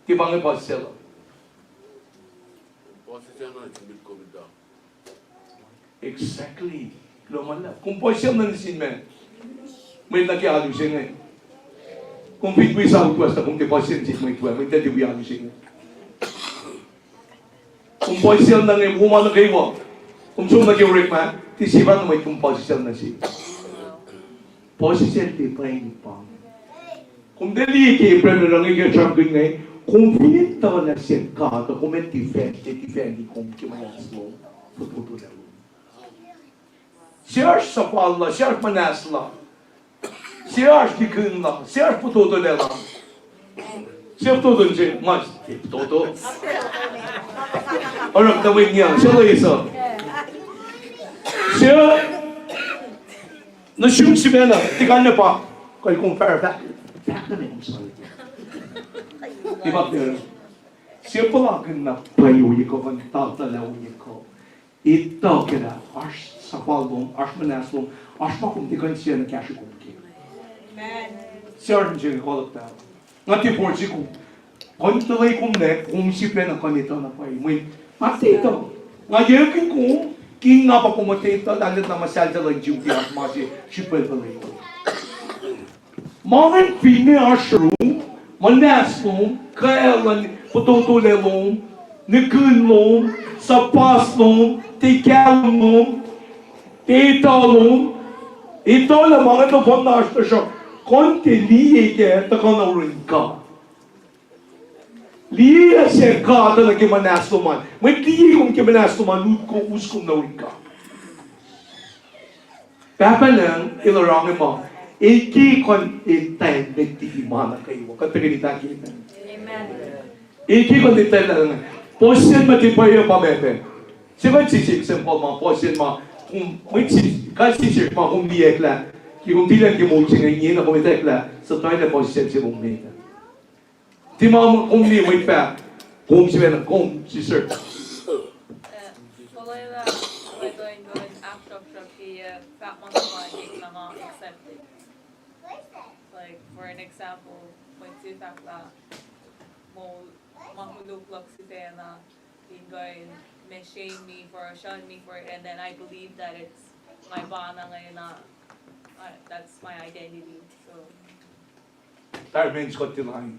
Ti pangi posisyon. Posisyon na hindi ko bida. Exactly. Lumala. Kung posisyon na nisin men, may nakialim siya ngayon. Kung pitwi sa utwas na kung deposit si may tuwa, may tetiwiyan siya. Kung posisyon na ngayon, kung ano kayo, kung saan nag-iurik man, tisipan na may kung posisyon na siya. Posisyon di pa hindi pa. Kung dali kayo, pero lang yung champion ngayon, kung pinita na siya ka, kung may defend kung kimayas mo, pututo na mo. Siya sa pala, siya manasla. Siya kikınla, siya pututo nela. Siya pututo nje, mas pututo. Orang tawin niya, siya lang isa. Siya, nasyum si Mena, tikan niya pa. Kaya kung fair back na rin ang sorry. Diba pero? Siya pala na payuwi ko, kung tatalawi ko. Ito kaya, ars sa palbong, ars manaslong, ars makumtikan siya na kaya siya kumkin. Siya rin siya kolok na. Nga tiporsi ko. Kung talay kong nek, kung sipe na kanito na pa may matito. Nga yakin ko, king nga pa pumatito, dalit na masyadya lang duty at masi, sipe talay ko. Mga pini asroom, manaslong, kailan, pututulelong, ni kun lom, sa pas lom, ti kel lom, ti ita lom, ito la mga ito po na siya, konti liye ke, tako na rin ka. Liye siya ka, ito na kimanas luman. May liye kong kimanas luman, nut ko, uskom na rin ka. Papa lang, ilarangin mo, iki kon itay, nagti imana kayo. Kataganita kita. Amen. Iki kon itay lang. Posyan matipayo pa bebe. Siya sisik simple mga posyan mga kung may sisik mga kung liyek la. Kung di lang kimulsi ngayon na kumitek la sa tayo na posyan siya mong nita. Di mga kung liye may pa kung siya na kung si sir. Kolayla, ito yung going after kaya fakman ko na mga accepted. Like, for an example, when si Fakla mo mahuluklok si Tena, yung going may shame me for, shun me for, and then I believe that it's my bana ngayon na that's my identity. So, Tayo men ko tilang.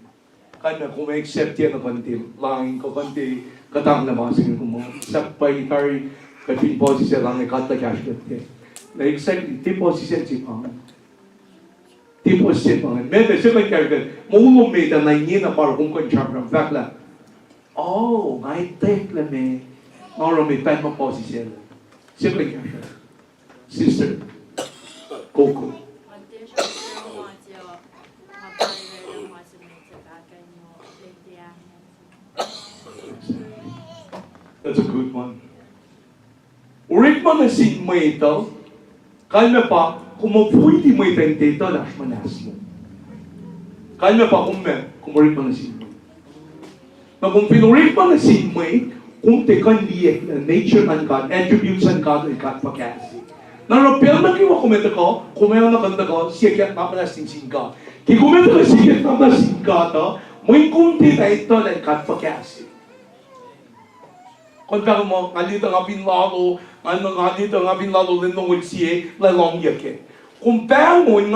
Kanya kung may accept yan na kanti, langin ko kanti, katang na mga sige ko mo. Sapay tayo, kating posisyon lang, ikata cash kat. Na exactly, ti posisyon si Pang. Ti posisyon Pang. Mete, siya may kaya maulong may na yun na para kung kong chakram. Fakla, oh, ngay tek la me. Mauro may pen mo posisyon. Siya may kaya. Sister, Coco. That's a good one. Urit mo na si mo ito, kalma pa, kung mapwede mo ito yung dito, lakas manas mo. Kalma pa kung urit mo na si mo. Na kung pinurit mo na si mo, kung tekan liye, nature ng God, attributes ng God, ay God pagkasi. Narapel na kiwa kumenta ko, kumayaw na kanta ko, siya kaya mapanas ng God. Kaya kumenta ko siya kaya mapanas ng God, may kunti na ito ng God pagkasi. Kung baka mo, ngalito nga pinlalo, ngalito nga pinlalo linong siye, lalong yake. Kung bangon,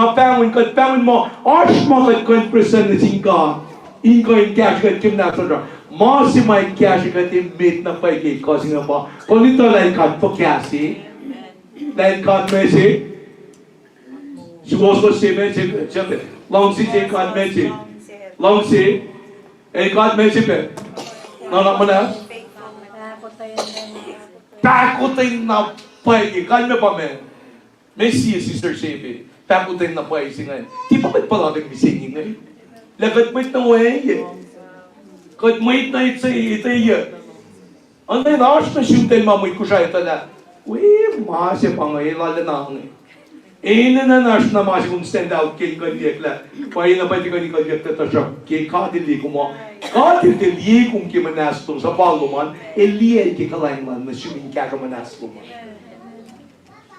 kat bangon mo, arsh mo kat present na singka, inko yung cash kat kim na sadra, masi may cash kat yung meet na paigay, kasi nga ba, kung ito lang kat pagkasi, lang kat mesi, siguro si mesi, long si kat mesi, long si, kat mesi pe, nanak mo na? Takutin na paigi. Kalma pa men. May siya si Sir Sebe. Takutin na paigi ngayon. Di pa ba't palagay misingin ngayon? Lagat mo't na way. Kat mo't na ito iya. Ano yung nakakas na siyuntin mamoy ko siya ito na. Uy, masya pa ngayon. Lala na ngayon. Ina na nash na masya kung stand out kay kandiyak la. Pwede na pwede ka ni kandiyak na siya. Kay kadili ko mo. Kadili kung kimanas to sa baluman. Eliya kikalain man na siyuming kakamanas ko man.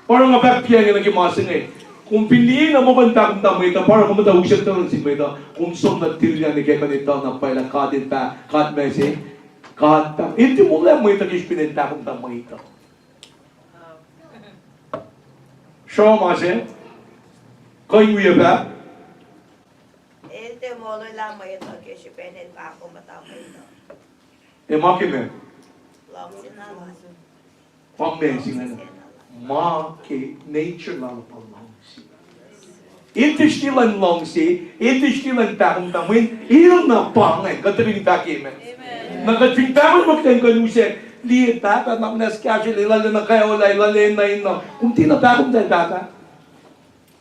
Parang nga pagpiyan nga nagimasa nga eh. Kung piliin na mabanta kong tamoy ito, parang kung matawag siya ito si ito, kung sum na tilya ni kaya kanito na pala kadin pa, kad mesi, kad pa. Hindi mo lang mo ito kis pinenta kong tamoy ito. Show masi? Kayo mo ba? Ito mo lang mo ito kasi penin pa ako matapay ito. Maki me? Long sinala. Pang mesi nga na. Maki, nature lang pang long si. Ito stilan long si, ito stilan takong tamoy, ilang na pangay, kataring taki me. Nakating tamon mo kayong kanusya, liit tata, naknas kasi lalo na kayo, lalo na ino. Kung tinatakong tayo tata,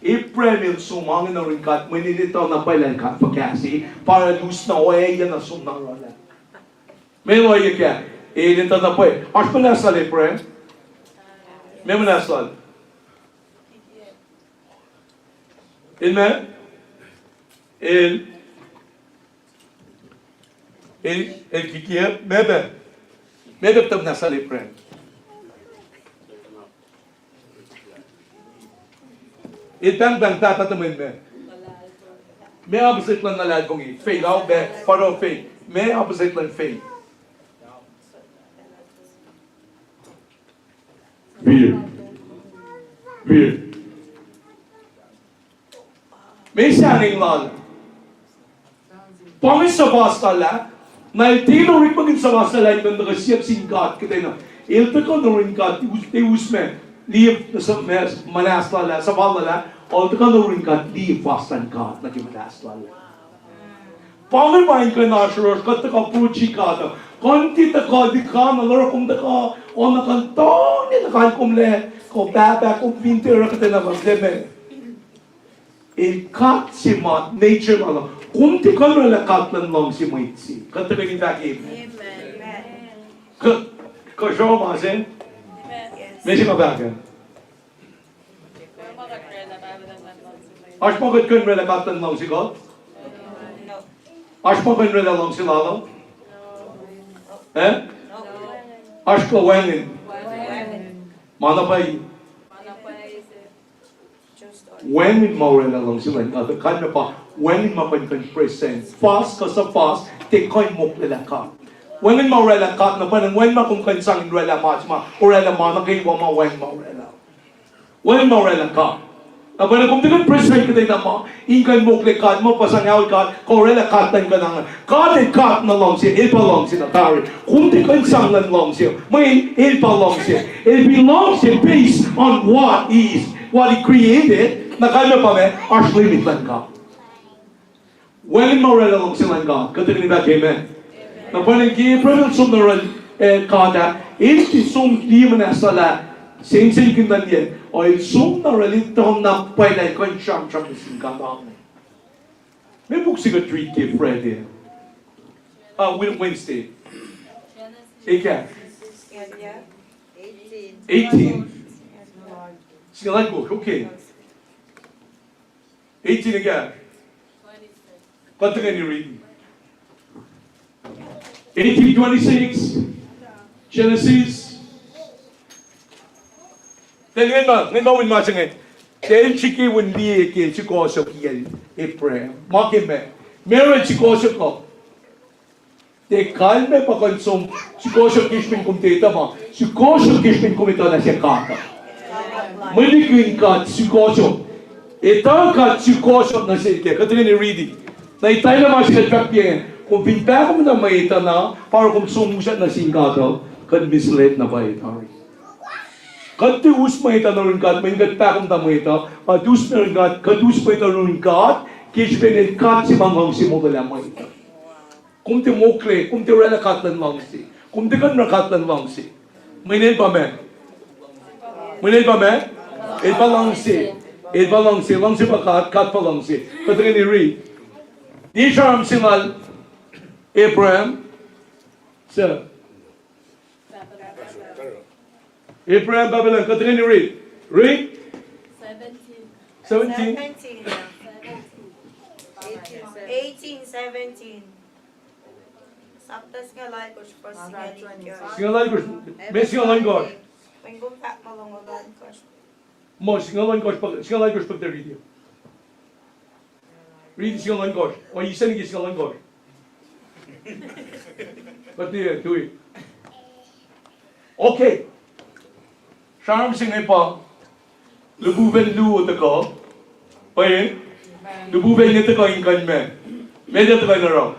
i-premil sumangin na rin kat, may nilito na pala kat pagkasi, para lus na oya yan na sumang rola. May oya kaya, nito na po eh. As mo nasal eh, pre? May mo nasal. Amen? El kikiya, bebe. Bebe tam nasal eh, pre. Itang tatatamin me. May opposite lang na lahat kong i. Faith, ako be, para faith. May opposite lang faith. Weird. May sanging lala. Pangis sa basta la, Na tino rin maging sa masalay ng nakasiyap singkat kita na. Ilta ka na rin ka, te usme, liye sa manaslala, sa balala, o ta ka na rin ka, liye fastan ka, na ki manaslala. Paano ba yung kanasyaros, kata ka puchi ka ta, konti ta ka, di ka, nalara kong ta ka, o nakantong, ni nakan kumle, ko baba, kong vinter ka ta na magleme. Kat si mat, nature malo, kunti ka na lakatlan lang si maitsi. Kata ka ni Daki. Kasyaw ba sin? Medyo mabaga. Ash mo kat kun relakatan lang si God? Ash mo kun relakatan lang si Lalo? Eh? Ash ko wengin. Mana pa yi? Wengin mo relakatan sila. Kata kanya pa, wengin mapankan present. Fast ka sa fast, tekoy mo relakatan. Wengin mo relakatan na pa nang wengin mo kung kansang relakatan ma, o relakatan na kayo ma wengin mo relakatan. Wengin mo relakatan. Abang kung tidak present kita nama, ingkan mo klekat mo pasangaw ka, korela katan ka nang, kate kat na lang siya, ilpa lang siya natari. Kung di kansang lang siya, may ilpa lang siya. It belongs siya based on what he created, na kanya pa may, as limit lang ka. Wengin mo rela lang sila ka, kata ni ba, amen. Na parang kaya parang sumaran kada, ilti sum di manasala, sing kindan yan, o sum na relitong na pwede ko yung siyang ising kadang. May buksi ka treat kay Freddy. Wednesday. Ika. 18. Singalan ko, okay. 18 again. Kanta ka ni read? 18:26. Genesis. Then ngayon win ma singay. Dahil chiki win liye ke chiko so kiel April. Makin me. Meron chiko so ko. Te kalme pa konsum chiko so kishmin kumteta ma. Chiko so kishmin kumita na siya kata. Mali kuin ka chiko so. Ito ka chiko so na siya ke. Kata ni reading. Na itay na mas kadpak yan. Kung pinta ko na maita na para kung sumusat na singkato, kan misled na ba ito? Kadti usma ita na rin kat, may nagtakam na mo ito, kadus na rin kat, kadus pa ito rin kat, kishpenin kat si mangang si mo dala mo ito. Kung ti mokle, kung ti rela katlan lang si, kung ti kan rakatlan lang si. May nil pa men? May nil pa men? Il pa lang si. Il pa lang si pa kat pa lang si. Katrin ni read. Di siya ang singal, Abraham, sir. Abraham Babylon, Katrina read. Read. 17. 17. Saptas nga like ko for Singalan ko. May singalan ko. Penggung tak malungogan ko. Mo, singalan ko pag read you. Read singalan ko. O isa ni singalan ko. But do it. Okay. Charm singay pa, lubuven lu ko, paye, lubuven nito ko yung kanme, medyo ito ko na raw.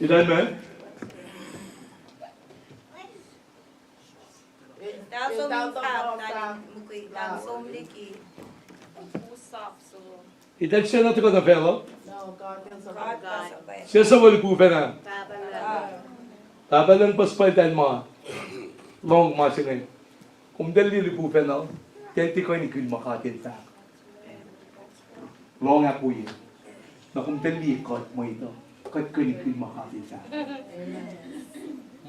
Ilan man? Ilan siya na ito ko na fellow? Siya sa walubuven na. Tabalan paspalitan mo. Long masingay. Kung dali lubuven na, tenti ko ni kun makatin ta. Long ako yun. Na kung dali kot mo ito, kat ko ni kun makatin ta.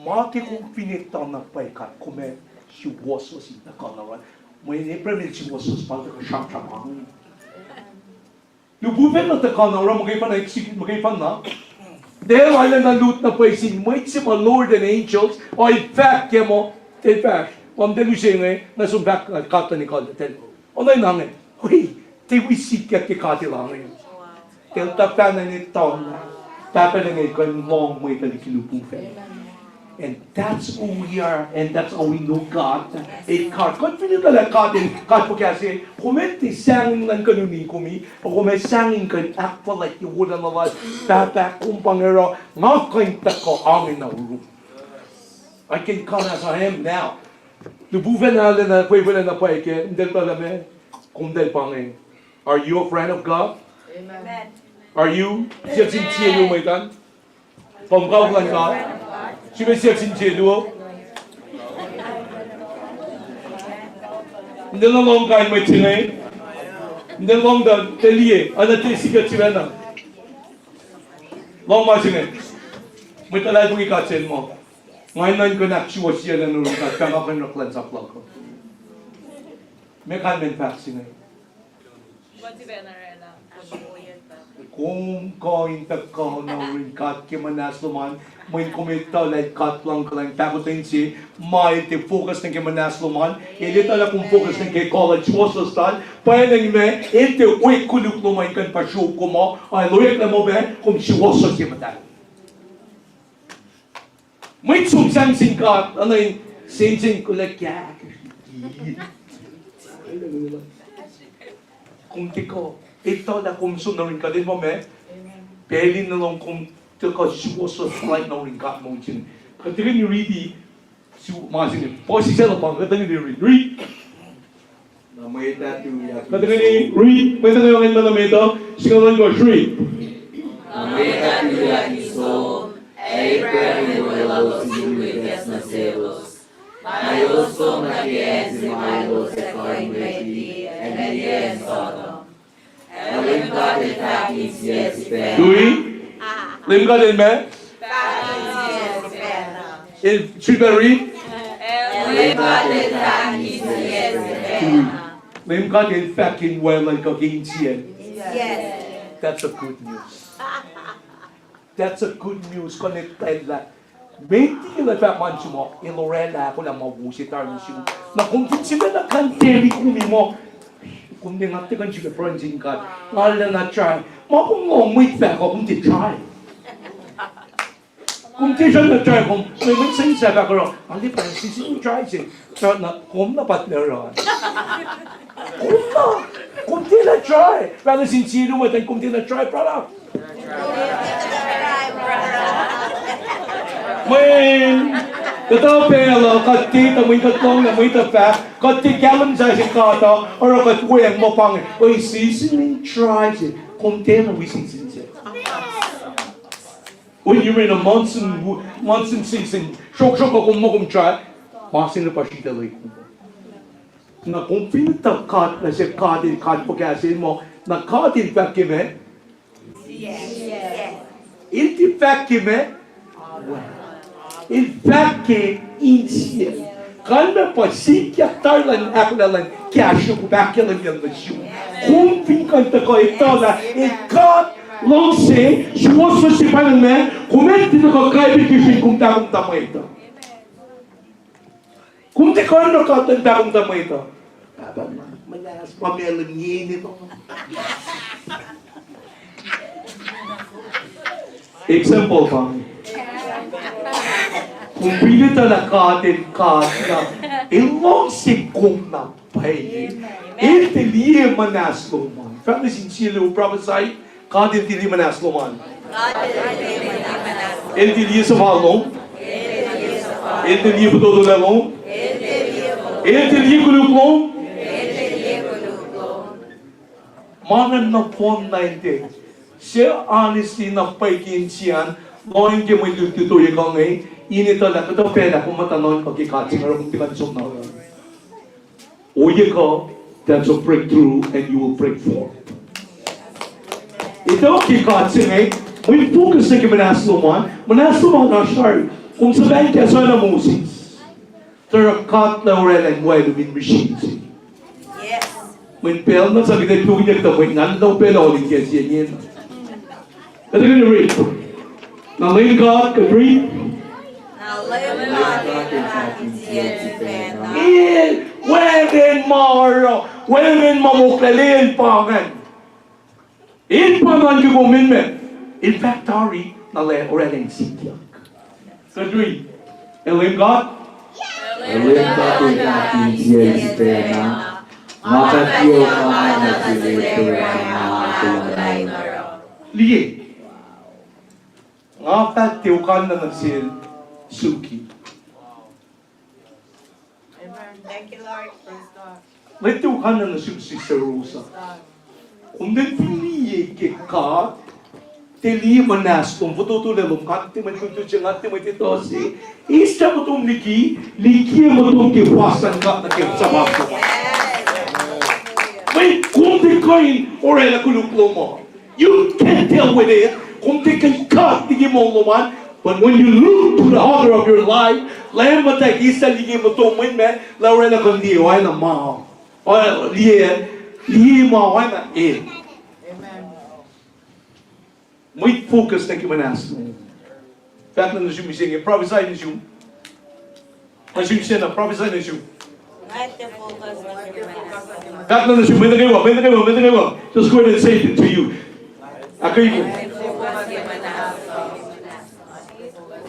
Maki kung pinitang na paikat, kume, si wasos ita ka naman. May nepremil si wasos pala ka siyang-siyang. Lubuven na ta ka naman, magkaipan na. Dahil wala na loot na paisin, may si mga Lord and angels, o in fact, kaya mo, in fact, kung delu siya ngayon, nasumbak kata ni Kala, o na yun ngayon, huy, tiwisik kaya kikati lang ngayon. Dahil tapanan ni Tom, tapanan ngayon, kung mong may talikilubuven. And that's who we are, and that's how we know God. Et God, God pinito lang God, God po kasi, kumenti sangin lang kanuni kumi, o kume sangin kan act for like you wouldn't allow, tatak kung pangero, ngakain tako angin na uru. I can come as I am now. Nubuven na na pwede na pwede, hindi pala me, kung dahil pangin. Are you a friend of God? Amen. Are you? Siap sin chia lu mai tan? Pom kau bukan God? Siapa siap sin chia lu? Hindi lang long kain mai cingay. Hindi long dan telie, ada tesikat cingana. Long mai cingay. Mai talai tu ikat cing mo. Ngayon nan ko nak siwa siya na nurun kat kang ako naklan sa plako. May kan men pak cingay. What's the banner? Kung kain tako na rin kat kimanasluman, may kumita like kat lang ka lang takutin si may te focus ng kimanasluman, ili tala kung focus ng kay college wasostan, pwede nang me, ite uy kuluk lumay kan pasyo ko mo, ay loyak na mo be, kung si wasos kimatan. May sumsang singkat, ano yung sing kulak ya. Kung tiko, ito na kung sunarin ka din mo, me. Pwede na lang kung tiko siwoso slide na rin ka mo dyan. Katika ni ready, mga sinin, pwede siya lang pang, katika ni read. May tattoo yan. Katika ni read, may tanong yung mga ito, singalan ko, read. May tattoo yan iso, April ni huelos y huites na celos. Mayoso makies y malos e coinveti, and yes Sodom. Elim God in Fakis yes ben. Dui? Lim ka din, me? Should I read? Elim God in Fakis yes ben. Lim ka din fucking well like a king siya. Yes. That's a good news. That's a good news. Connected that. Maybe na pa man mo, in Lorena ako na mabusitar ni siya. Na kung sila na kanteli kumi mo, kung di nga tikan siya prancing ka, ngala na try. Makungongwit pa ako kung di try. Kung di siya na try, kung may magsayang sabi ako, ali pa, sisi try siya. So, kung na partner ron. Kung di na try. Pero sincere mo, kung di na try, para. May kataw pela kati ta may katlong na may tafa kati kalam sa si kata or katweng mo pang oy seasoning tries it container we season it. When you're in a monsoon season, shok ako mo try, masin na pa siya talay ko. Na kung pinita kat na siya katin kat pagkasin mo na katin pa kime. Yes. Inti pa kime. In fact, insiya. Kalma pa sikya tarlan aklalan kasyo bakilan yan na siya. Kung pinkanta ko ito na ikat long say, siwoso si panan me, kumenti na ko kaibig kishin kung takong tamo ito. Kung di ko ano ka takong tamo ito. Papa, malas, pamelang yinit ako. Example pa. Kung pinita na katin ka na ilong sikong na pay, itiliye manaslo man. From the sincere who prophesy, katin tili manaslo man. Itiliye sa valong, itiliye putodo lalong, itiliye kuluklong, manan na pon na hindi. Siya honestly na paikin siyan, noong hindi mo itutuloy ka ngayon, inito lang, ito pera kung matanong pagkikatsing or kung tikatsong na. Uye ka, that's a breakthrough and you will break forth. Ito kikatsing may focus na kimanasluman na siya. Kung sabihin ka sa na Moses, terakat na oral and wide win machines. Yes. When pel na sabi na tugin niya ito, may nga daw pela ulit kaya siya niya. Ito ka na-read. Now, let God can read. Now live God in Fakis yes ben. Women mamuklalin pangan. In pangan yung women men. In fact, Tari, na le oreling sikyak. Kadri, Elohim God, Elohim Kati Kati Sielistena, Makatio Kamana Silitera Kulay. liye. Ngapa tiukan na nagsil suki. Amen. Thank you, Lord. Praise God. May tiukan na nagsil si Rosa. Kung din piliye ke ka, teliye manas tum pututule lum kat timay tutu jangat timay titosi. Isa mo tum liki mo tum ke pasan ka na ke sabab ko. May kung di kain orela kuluklo mo. You can't deal with it. Kung di kain kat di mo luman. But when you look to the author of your life, lahat mo tayo isa ligi mo tum me la orela kundi why na mao. O liye mo why na eh. Amen. Muito focus na kimanas. Fact na nasiyo mising, prophesy na siyo. Nasiyo siya na, prophesy na siyo. Fact na nasiyo, may nagawa. Just go ahead and say it to you. Ako yun.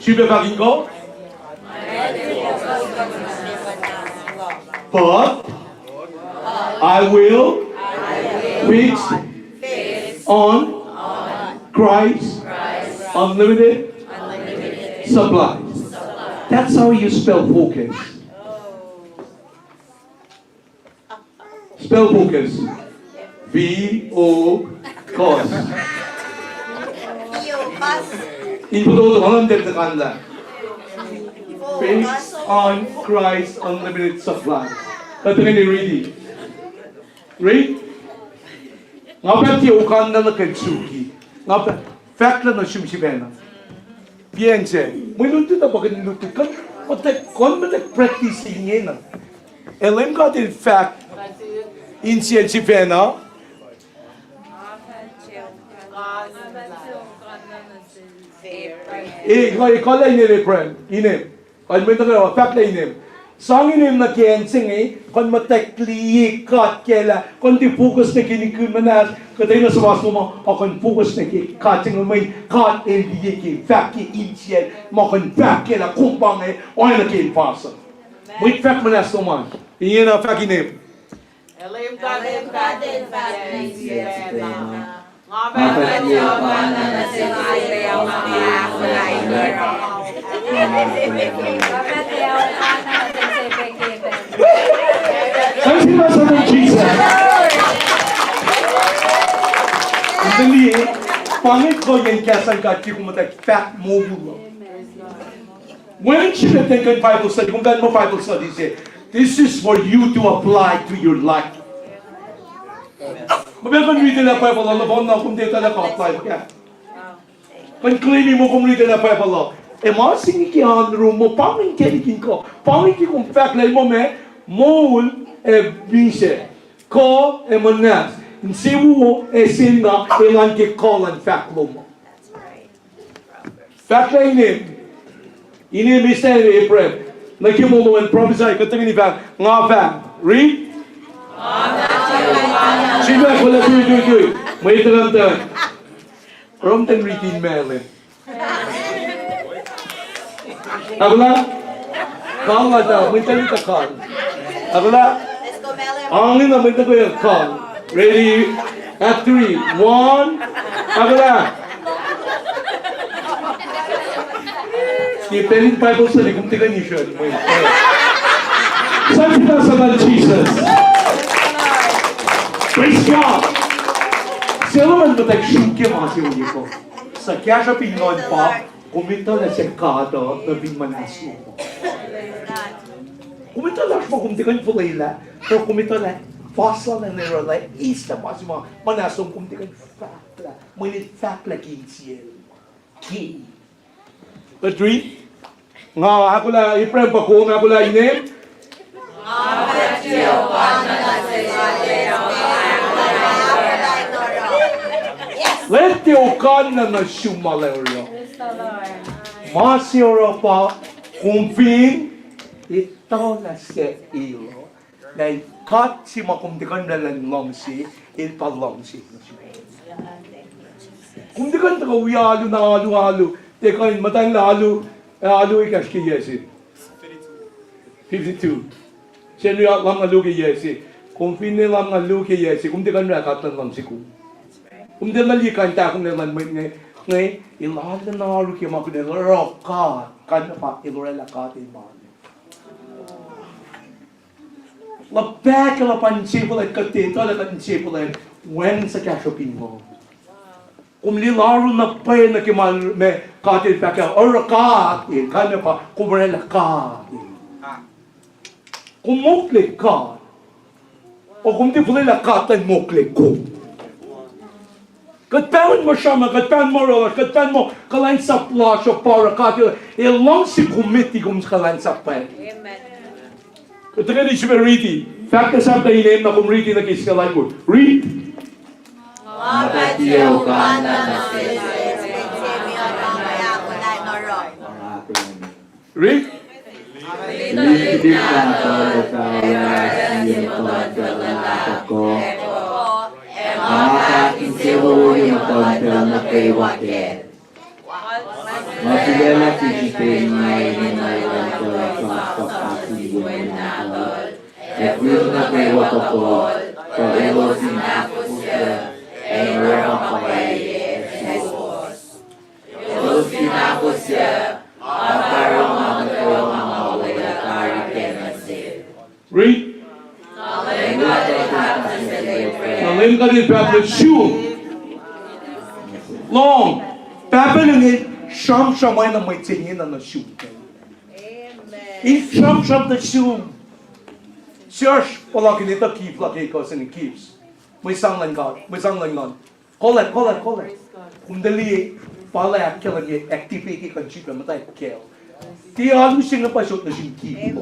Siya baging ko? But I will fix on Christ unlimited supplies. That's how you spell focus. Spell focus. V-O-C-O-S. 이보다 원하는 간다. Fix on Christ unlimited supplies. Let's read it. Read. Ngapa tiukan na nakatsuki. Ngapa fact na simsibena. Piense, minuto na bakit minuto kan practice niya na. Elim ka din fact in simsibena. Ikaw lang inip, friend. Inip. Kung may nagagawa, fact na inip. Sang inim na kensing kung matakli kat kela, kung di focus na kinikun manas, katay na sa waso mo, o kung focus na kating may kat liye ki, fact ki insiyan, mo kung fact kela kumpang o na ki fasa. May fact manas naman. Iyan na fact inim. Elohim Kati Kati Sielistena. Makatio Kamana Silitera Kulay. Saan sinasa ng Jesus? Dali pangit ko yung kasang kati kung matay fact mobile. When you think in Bible study, kung gaano mo Bible study siya, this is for you to apply to your life. Mabaya read na Bible, alabon na kung dito na ka-apply ka. Kung claiming mo kung read na Bible, masing ikihan room mo, pangin kinikin ko, pangin kung fact na mo mol bise, ko manas, siwu singa, ilan ki kolan fact mo. Fact na ini mystery April. Nagkimulo and prophesy katang ni fact nga fact. Read. Sino wala tuloy. May talang. From 10 reading melon. Agla. Kala daw, may talita kal. Agla. Let's go, Melon. Angin na may talita kal. Ready? At 3. 1. Agla. Ipeling Bible study kung tiga niyo siya. Saan sinasaban Jesus? Praise God! Siya naman matag-shuki mga siya ko. Sa kaya siya pinon pa, kumita na siya kada na binmanas mo. Kumita na siya kung tigan fulila, pero kumita na fossil na nirala, isa pa siya mga manasong kung tigan fakla. Munit fakla kinsiyel. Ki. But read. Nga ako la iprem pa ko, nga ako la inim. Let the okana na shumalerio. Masiro pa kumpin ito na sa ilo. Na ikat si makumdikan na lang longsi, ilpalongsi. Kumdikan na kawiyalo na alu-alu. Tekain matang lalo, alu ikas kiyesi. 52. Siya niya lang nga luki yesi. Kung pinili lang nga luki yesi, kung di ka nakatan lang si kung. Kung di nalikan ta kung naman ngay ilahan na ruki mga kunilarakat. Kanya pa ilurelakat iman. Lapek la pansipulan katita la pansipulan when sa kasopin mo. Kung lilaro na pa na kimal me katil pa ka orakat kanya pa kumrelakat. Kung muklik ka o kung di pala lakatan muklik ko. Katpan mo siya katpan mo rola katpan mo kalain sa plasyo para katil ilang si kumiti kung kalain sa pa. Amen. Katakan ni siya riti. Fact na sa tayo na kung riti na kiskalan ko. Read. Mapatiyaw ka na Read. Lilit ka sa ko. Makakakinsiwo yung kontra na kay Wakil. Masigala sisipin may hinayang ko sa kapasibuhay natin. At will na kay Wakil, pag-elosin ako siya, ay marang papaye Jesus. Elosin ako siya, at parang magkakaroon ang mawalakari kenasip. Read. Nalim ka din Pablo Shum. Long. Pablo ni Sham Shamay na may tingin na Shum. In Sham Sham na Shum. Search pala kinita keep laki ko sa ni keeps. May sanglan ka. May sanglan ka. Call it. Kung dali pala kila ni activity kan chip na matay kill. Tiyan mo siya na pasok na siya keep.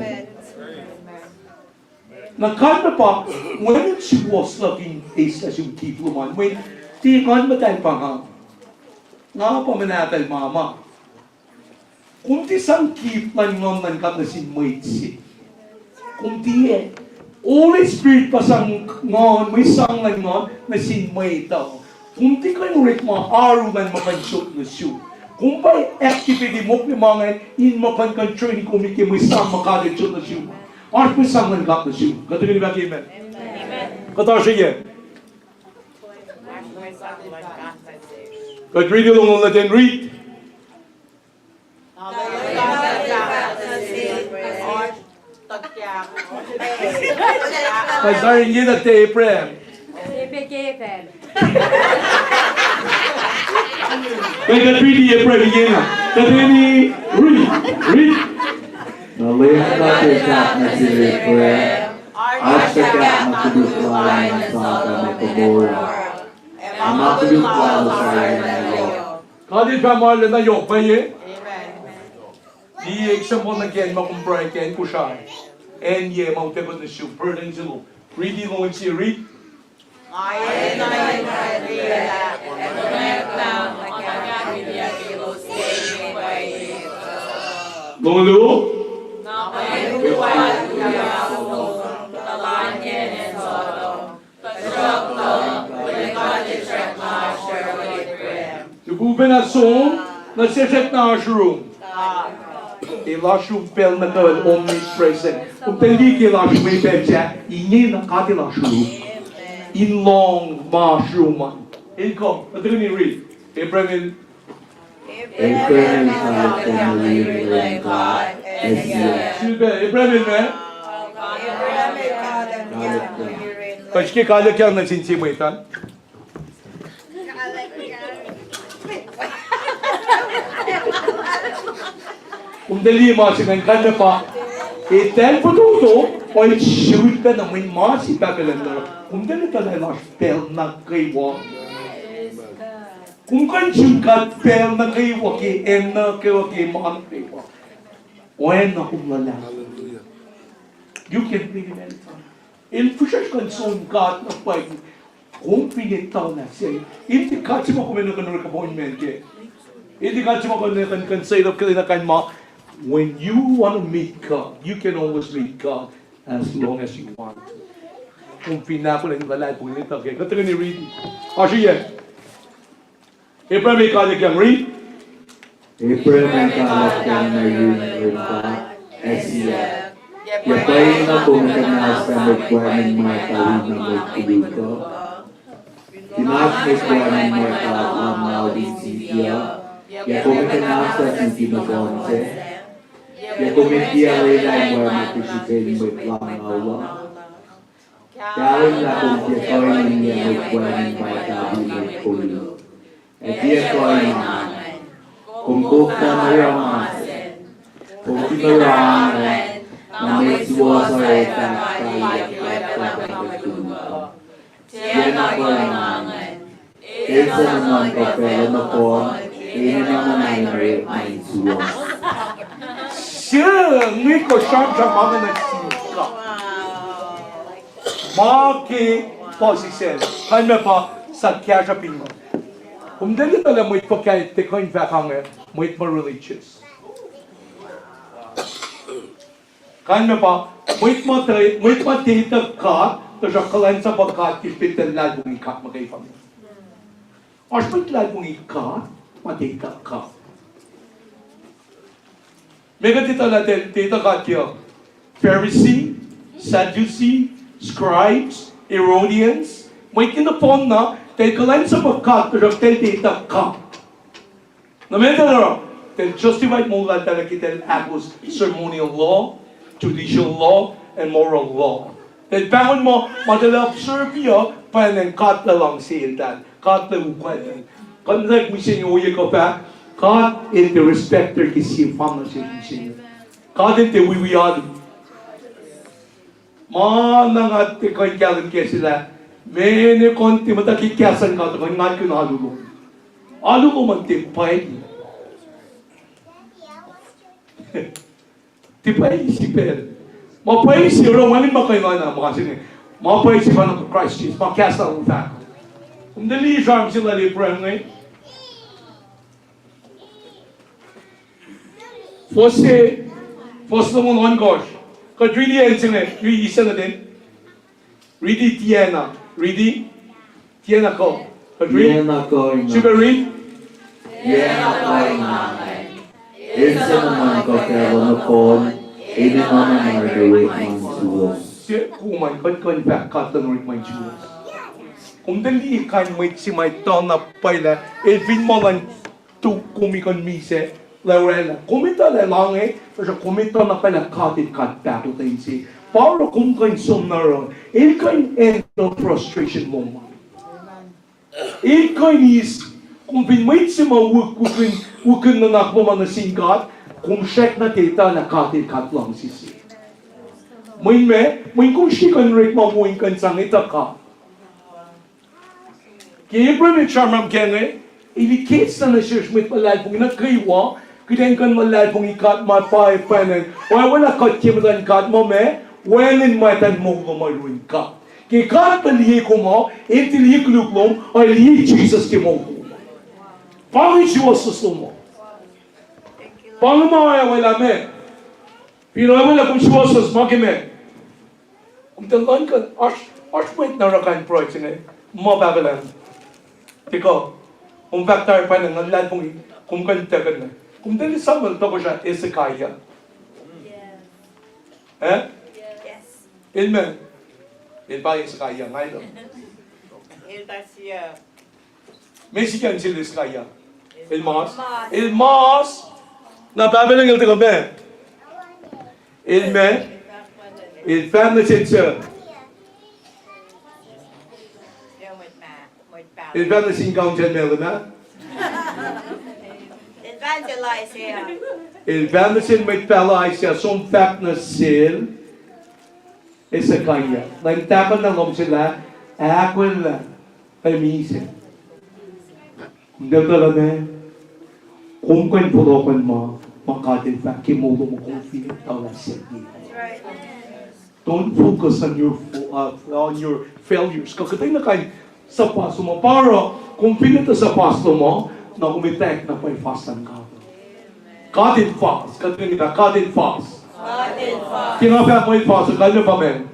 Nakanta pa, when she was looking taste as yung keep luman, when di kan matay pa nga, nga pa manatay mama. Kung di sang keep man ngon man kat na si Maitsi. Kung di Holy Spirit pa sang ngon, may sang lang ngon na si Maita. Kung di ka nurit mga araw man makansot na siyo. Kung ba activity mo mga in mapankantroy ni kumiki may sang makakansot na siyo. Art may sang lang kat na siyo. Katagal ni Baki, amen? Kata siya yan. Kahit read yung long natin, read. Kahit darin yun nagte-Aprem. Kahit read yung Aprem yun na. Katagal ni read. Nalim ka na si Lefre, at saka makuduklaan sa kami kubura. Ang makuduklaan sa iyo. Kadit pa mahal na yok ba yun? Di example na kyan makumpray kyan ko siya. And ye, mautekot na siya. Burden silo. Read yung mga siya, read. Lolo? Guben na som, nasisip na ashroom. Ilashroom pel na kawal omnipresent. Kung tali kilashroom may pepsiya, ingin na kati lashroom. Inlong mushroom. Ilko, ito ni read. Abraham April sa kumulirin ka, Abraham man. Kaçki kala kyan na sinsimaitan? Kung dali masinan ka na pa, iten po tuto, o shoot ka na may masipa ka lang na. Kung dali ka na spell na kaywa. Kung kan shoot ka spell na kaywa, ki en na kaywa, ki maan kaywa. O en na kumlala. You can bring it anytime. In pushas concern God na pa, kung pinitaw na siya, hindi ka siya makumino ka ng appointment ke. Hindi ka siya makumino ka ng say of kalina kan ma. When you want to meet God, you can always meet God as long as you want to. Kung pinako lang yung lalay, kung nito, okay? Kataga ni read. Asya yan. April may kalag yang read. April may kalat ka na yun ka, Asia. Yapain na kung kanas na magkuhanin mga tawid na magtulog ko. Tinasmekkuhanin mga tawag na audisiya. Yapain kanas na sintinokonse. Yapain rilay mga matisipin magklang awa. Kawin na kung yapain niya magkuhanin mga tawid na magtulog. At yapain namin. Kung bukta na ramasin. Kung tinarangan. Na may suwasa ita kaya kita magtulog. Tiyan ako nangan. Isa naman kapela na po, ina naman ay narit may suwas. Siya, Nico, siyang mga nagsika. Maki, posisyon. Kanya pa, sa kaya siya pingo. Kung dali tala mo ito kaya ito ko in fact hangin, mo ito religious. Kanya pa, mo ito matitag ka, tapos ang kalan sa pagkat, ispitan lalong ikat magay kami. As mo ito lalong ikat, matitag ka. Mega tita natin, tita Katya, Pharisee, Sadducee, Scribes, Herodians, may kinapon na, tayo kalan sa pagkat, pero tayo tita ka. Namenta na rin, tayo justified mo lang talaga tayo apples, ceremonial law, judicial law, and moral law. Then bangon mo, madala observe niyo, panan kat na lang siya dan. Kat na ukwadan. Kan nagmisin niyo uya ko pa, kat in the respecter kisi fam na siya kisi. Kat in the wiwiyado. Manangat ko yung kyalan kaya sila. Mene konti matakikyasan ka, kung nga ko na alulo. Alulo man tipay. Tipay isipin. Mapaisip, maling ba kayo na makasini? Mapaisip ng Christ Jesus, makasa ang fact. Kung dali siya sila libre ngayon. Fosse naman on gosh. Kad really yan sila, really isa na din. Really Tiana. Really? Tiana ko. Kad really? Tiana ko ina. Sugar read? Tiana ko ina. Isa naman kapela na po, ina naman ay narit may suwas. Kuman, ba't ko in fact kat na narit may suwas? Kung dali ikan may si may taon na pala, evin mo lang to kumikon mise, Laurela, kumita na lang kasi kumita na pala katit kat bago tayo si, para kung kain sumnaron, ilkain end of frustration moment. Ilkain is, kung pinwait si mga wukin na nakpo man na singkat, kung check na tita na katit kat lang sisi. May kung sikan rin mamuin kan sang itaka. Kaya Ibrahim Charmam Kene, ilikits na siya mit malal pong nagkaiwa, kaya kan malal pong ikat mapay panan, wala kat kimutan kat mo me, walin matan mo lumaluin ka. Kaya kat palihi ko mo, intilihi kuluklong, ay lihi Jesus ki mo. Pangit siya susto mo. Pangit mo ay wala me. Pero wala kung siya sus magime. Kung talan ka, arch mo itnarakan project na, mababalan. Tiko, kung factor pa nang nalan pong kung kanta ka na. Kung dali sa malto ko siya, Ezekiah. Eh? Yes. Amen. Ilba Ezekiah, ngayon. Iltasia. Mexican sila Ezekiah. Ilmas. Ilmas! Nababalang ilta ko ba? Amen. Ilfam na siya. Ilfam na singkaw dyan meron na. Evangelize here. Ilfam na sin may pala ay siya. Som fact na sil. Ezekiah. Nagtapan na lang sila. Ako lang. Pamisin. Hindi talaga. Kung kayo pulokan mo, makatin fact, kimulo mo kung feeling tao na siya. Don't focus on your failures. Kakatay na kayo sa pasto mo. Para kung pinita sa pasto mo, na kumitek na pa'y fastan ka. Cut it fast. Cut it fast. Cut it fast. Kinapaya mo yung fast. Kanya pa men.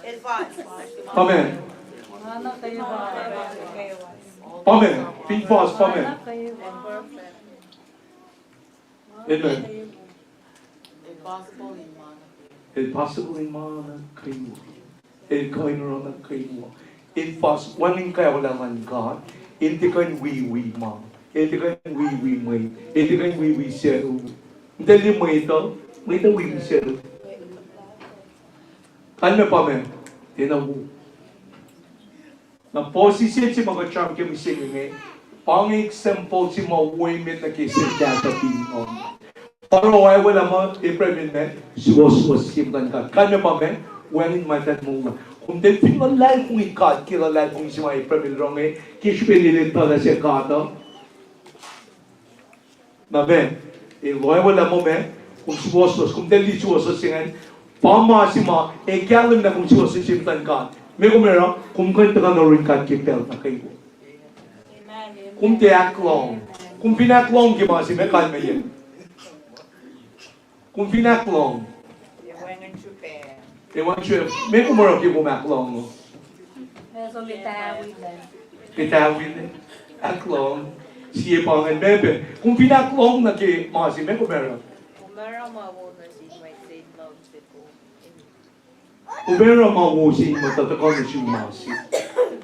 Advance. Pamen. Anak kayo ba? Pamen. Feed fast. Pamen. Anak kayo ba? Amen. Impossible in mana. Impossible in mana kayo. Ilkoin na kayo. Impossible. Waning kaya wala man God. Hindi kayo wiwi ma. Hindi kayo wiwi may. Hindi kayo wiwi zero. Dali mo ito. May ito wiwi zero. Ano pa men? Tinawu. Na posisyon si mga champion misingin pang-example si mga women na kisilgata pinon. Para wala mo, i-premin suwas-suwas simpan ka. Kanya pa men? Wanin matan mo. Kung din pinalay kong ikat, kilalay kong si mga i-premin rong kishpililit pala siya kata. Na men? Iloy wala mo men? Kung suwas-suwas, kung dali suwas-suwas singan, pama si mga, galing na kung suwas-suwas simpan ka. May kumera, kung kanta ka na rin kipel na kayo. Kung tiyaklong, kung pinaklong ki mga si may kalma yan. Kung pinaklong, ewan siya, may kumara ki pumaklong mo. So bitawin lang. Pitawin, aklong, siya pangan bebe. Kung pinaklong na ki mga si may kumara. Kung meron mga bonus, it might say love people. Kung meron mga wusin, matatakon na siya mga si.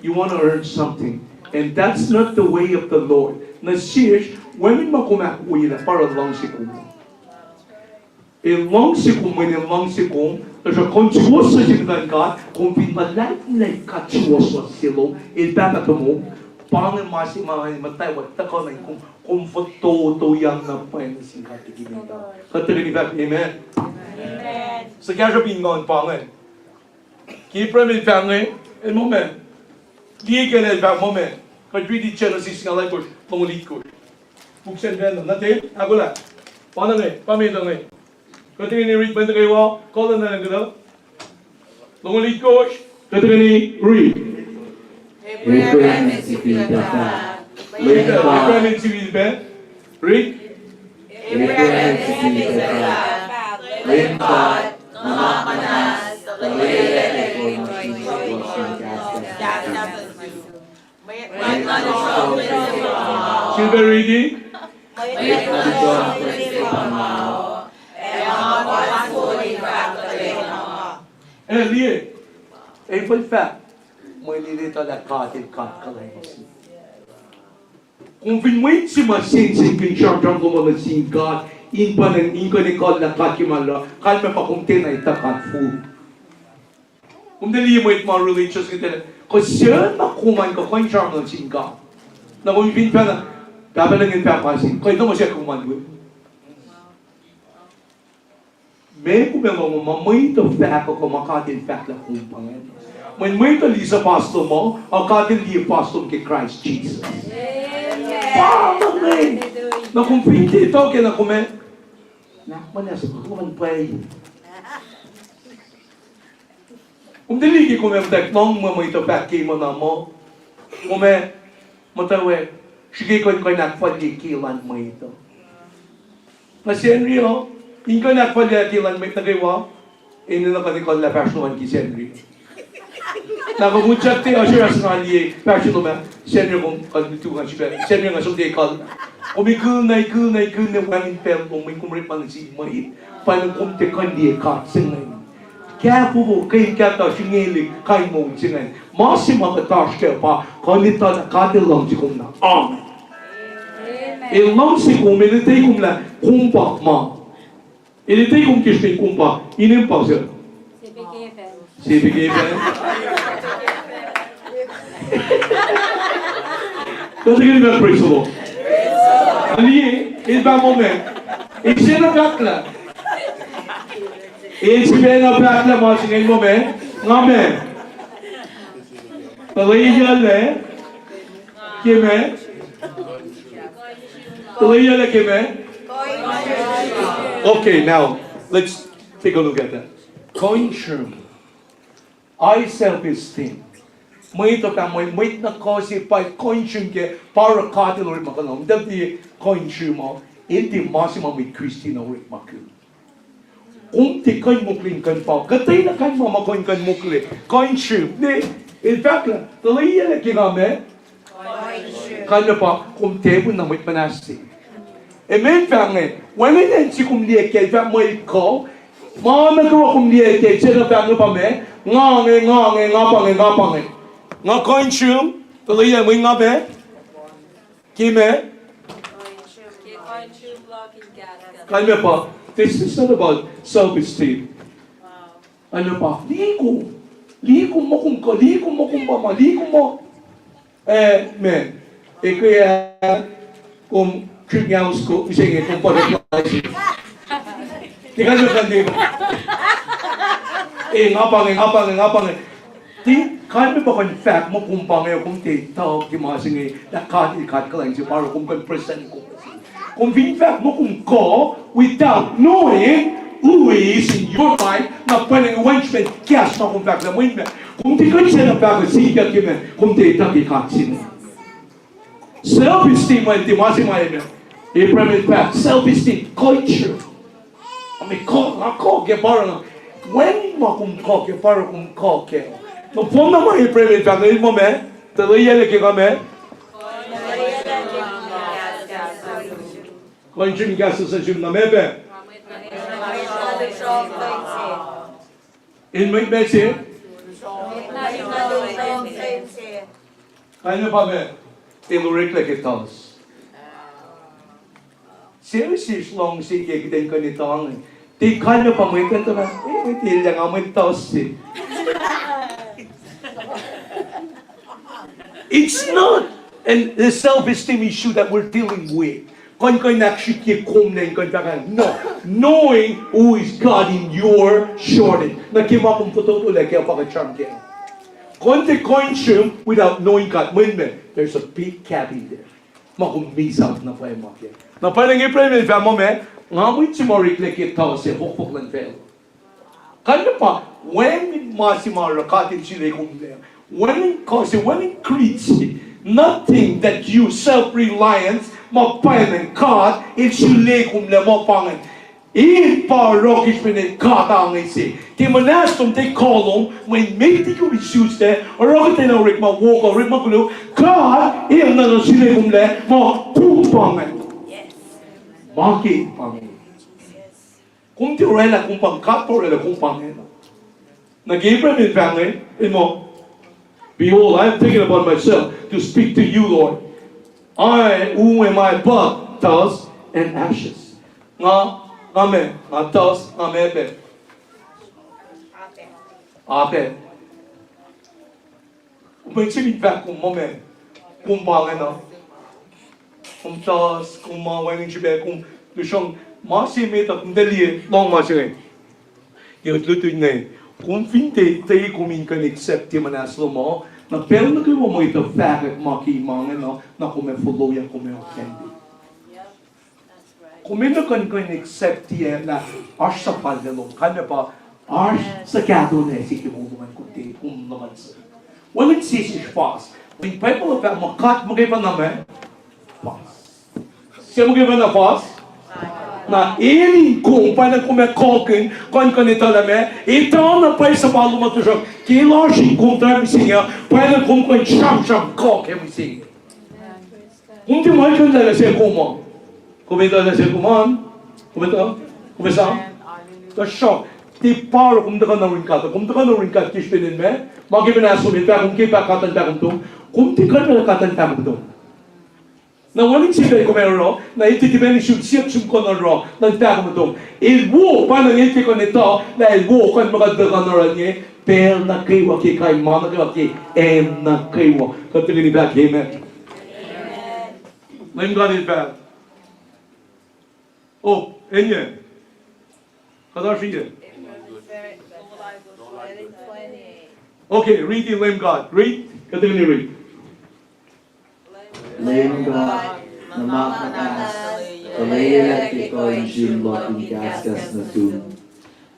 You want to earn something. And that's not the way of the Lord. Na siya, when makumakuila para lang si kuma. Lang si kuma, lang si kuma, kasi kung suwas sa sinagad ka, kung pinalay ka suwas sa silo, ipapata mo, pangin masi mga matay, wata ka na kung kumfoto yang na pa yung singkat ikinita. Katarin iba, amen? Amen. So kaya siya pingon, pangin. Kipra may pangin, in moment. Di ka na ibang moment. Pag-read Genesis nga lang ko, pangulit ko. Buksan ba na? Natin? Ako lang. Paano nga? Pamito nga. Kati ni read ba na kayo? Call na lang gano'n. Pangulit ko. Kati ni read. Abraham and si Peter pa. Later, Abraham and si Wilben. Read. Abraham and si Peter pa. Lingkod, namamanas, talayet ay Silver reading. Liye. April fact. May nilito na katil kalay mo si. Kung pinwait si masin si pinsyaryang kumalasin God, in pa ng inkonikol na kakimala, kalma pa kung tinay takat food. Kung dali mo it mga religious kita, kasi siya nakuman ko kung siyang malasin God. Na kung pinpa na, dapat lang yung papasin, kaya ito mo siya kuman ko. May kumelo mo, mamay ito fact ako makatil fact na kung pangan. May ito lisa pastor mo, ang katil liya pastor kay Christ Jesus. Pangay! Na kung pinti ito, kaya na kumen, nakman na sa kuman pray. Kung diligi kumen teknong, mamay ito fact kay mo na mo, kumen, matawe, sige ko nakpalikilan mo ito. Kasi Henry, hindi ko nakpalikilan mo ito kayo, ini na kanikol na personal kay Henry. Nakabutsak tayo siya sa kanya, personal man, Henry kong kalitugan siya, Henry nga sumdi kal, kumikul na wangin pel, kung may kumrit man si Mahit, paano kumtikan diya katsingay. Kaya po kayo kata singilig kayo mong singay. Masi makatash kaya pa, kanita na katilang si kum na. Amen. Ilang si kum, ilitay kum na kumpa ma. Ilitay kum kishpin kumpa, inimpa siya. CBKFN. Kasi ganun ba, praise the Lord. Ali, ibang moment, isinagakla. Isinagakla mga singay moment, ngamen. Taliyale, kime? Taliyale, kime? Okay, now, let's take a look at that. Coinshum. I self-esteem. May ito ka, may na kasi pa coinshum ke para katil ulit makalong. Dati coinshum mo, hindi masima may Christina ulit makil. Kung ti kayo mukling kan pa, katay na kayo mamakoin kan mukli. Coinshum. Di, in fact lang, talaya na kiname. Kanya pa, kung tebo na may panasti. Amen family. When we then see come lie ke fa mo ko. Ma me ko come lie ke che na fa no pa me. Nga pa nge. Nga coin chum. To le ye wing up eh. Ki me. Kalme pa. This is not about self-esteem. Ano pa? Ligo mo kung ko, ligo mo kung mama, ligo mo. Men. Kaya kung kriyaus ko, sige, kung pag-reply. Tingnan mo kandi. Ngapang. Kaya ba kung fact mo kung pangay kung tawag kimasing nakat ka lang siya para kung present ko. Kung in fact mo kung ko without knowing who is in your life na pwedeng arrangement kiyas na kung fact na mo yun. Kung di ka siya na fact siya kime kung di taki kaksin. Self-esteem mo hindi masimay mo. I-permit fact. Self-esteem. Culture. Ako kaya parang when mo kung ko kaya parang kung ko kaya no pon na mo i-permit fact. Ngayon mo me tuloy yan kaya kame kung yung gas sa siyum na mebe in may mesi kaya pa me ilurik like it tells seriously long si kaya kita yung kanito ang di kanya pa mo ito ba hindi lang ang mo tells si it's not and the self-esteem issue that we're dealing with. No, knowing who is God in your shortage. Without knowing God. There's a big gap in there. Miss out na pwede mo. Na parang i-pray mo me, nga mo yung simarik like it tao siya, hukpok lang fail. Kanya pa, when masimarakat sila kung when it creates nothing that you self-reliance mapayaman God sila kung mapangan. Parokis pinin God ang isi. Timanastom te kolong when may di ko issues there or ako tayo rik walk or rik magulo God na sila kung mapupangan. Bakit pangan? Kung ti rela kung pangkat o rela kung pangan. Nag-Abraham in family, behold, I am thinking about myself to speak to you, Lord. Who am I but dust and ashes? Amen. Dust, amen. Amen. Kung sabihin back kung moment, kung bangin na, kung dust, kung mga wangin siya, kung siyang masimita, kung dali, long masimita. Yung lutoy na kung hindi tayo kuminkan accept yung manaslo mo, na pero nagawa mo ito fact at makimangan na kung may follow yan, kung may offended. Kung may nakan accept yan na ars sa padalong, kanya pa, ars sa gado na si kimuman kundi, kung naman sa. Walang sisish fast. When people of that, makat magay pa naman, fast. Siya magay pa na fast? Na iling kung paano kumakokin kung kanito namin ito na pa sa palo matusok kilo si kontra misinya paano kung siyam kokin misinya kung di mo ito na siya kumo kumito na siya kumon kumito kumisa to shock di paro kung daka na rin ka kishpinin me magibinasumit pa kung kipa katan pa kung di ka na katan pa kung na walang sila ko meron na ititimen siya ko na ro ng tayo mo itong ilwo paano ngiti ko nito na ilwo ko ang magdaganan niya pero nakaiwa kay mana kay nakaiwa katilin ni back amen name God is back enye kada siya okay read the name God read katilin ni read Lamb God, na makakas, kalayalat ikaw ang simbot ni kaskas na sun.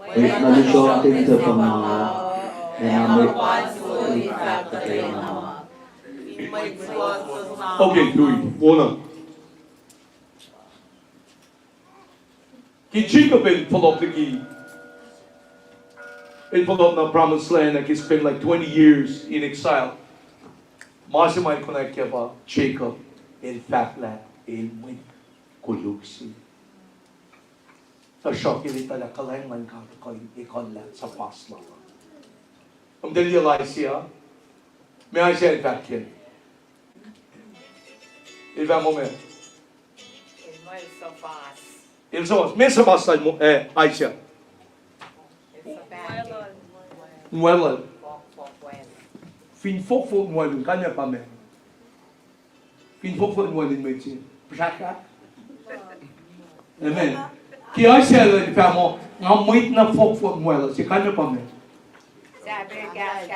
Wait malusyotin sa pamamaw, na namoy pasoy kakatay nama. Okay, Louis, una. Kay Jacob enveloped na promised land, he spent like 20 years in exile. Masimay ko na kaya Jacob in fact land in win. kulog si. Sa shock kita la kalayan ka ko ikon la sa pasla. They realize here, may I say that here? Il va moment. It was so fast. Il so, mais sa basta mo Aisha. It's a bad game. Well, When. fin fok mo kanya pa me. Fin fok mo mo chi. Pshaka. Amen. Ki Aisha le fa mo ngamoit na fok mo si kanya pa me. Sabi gas.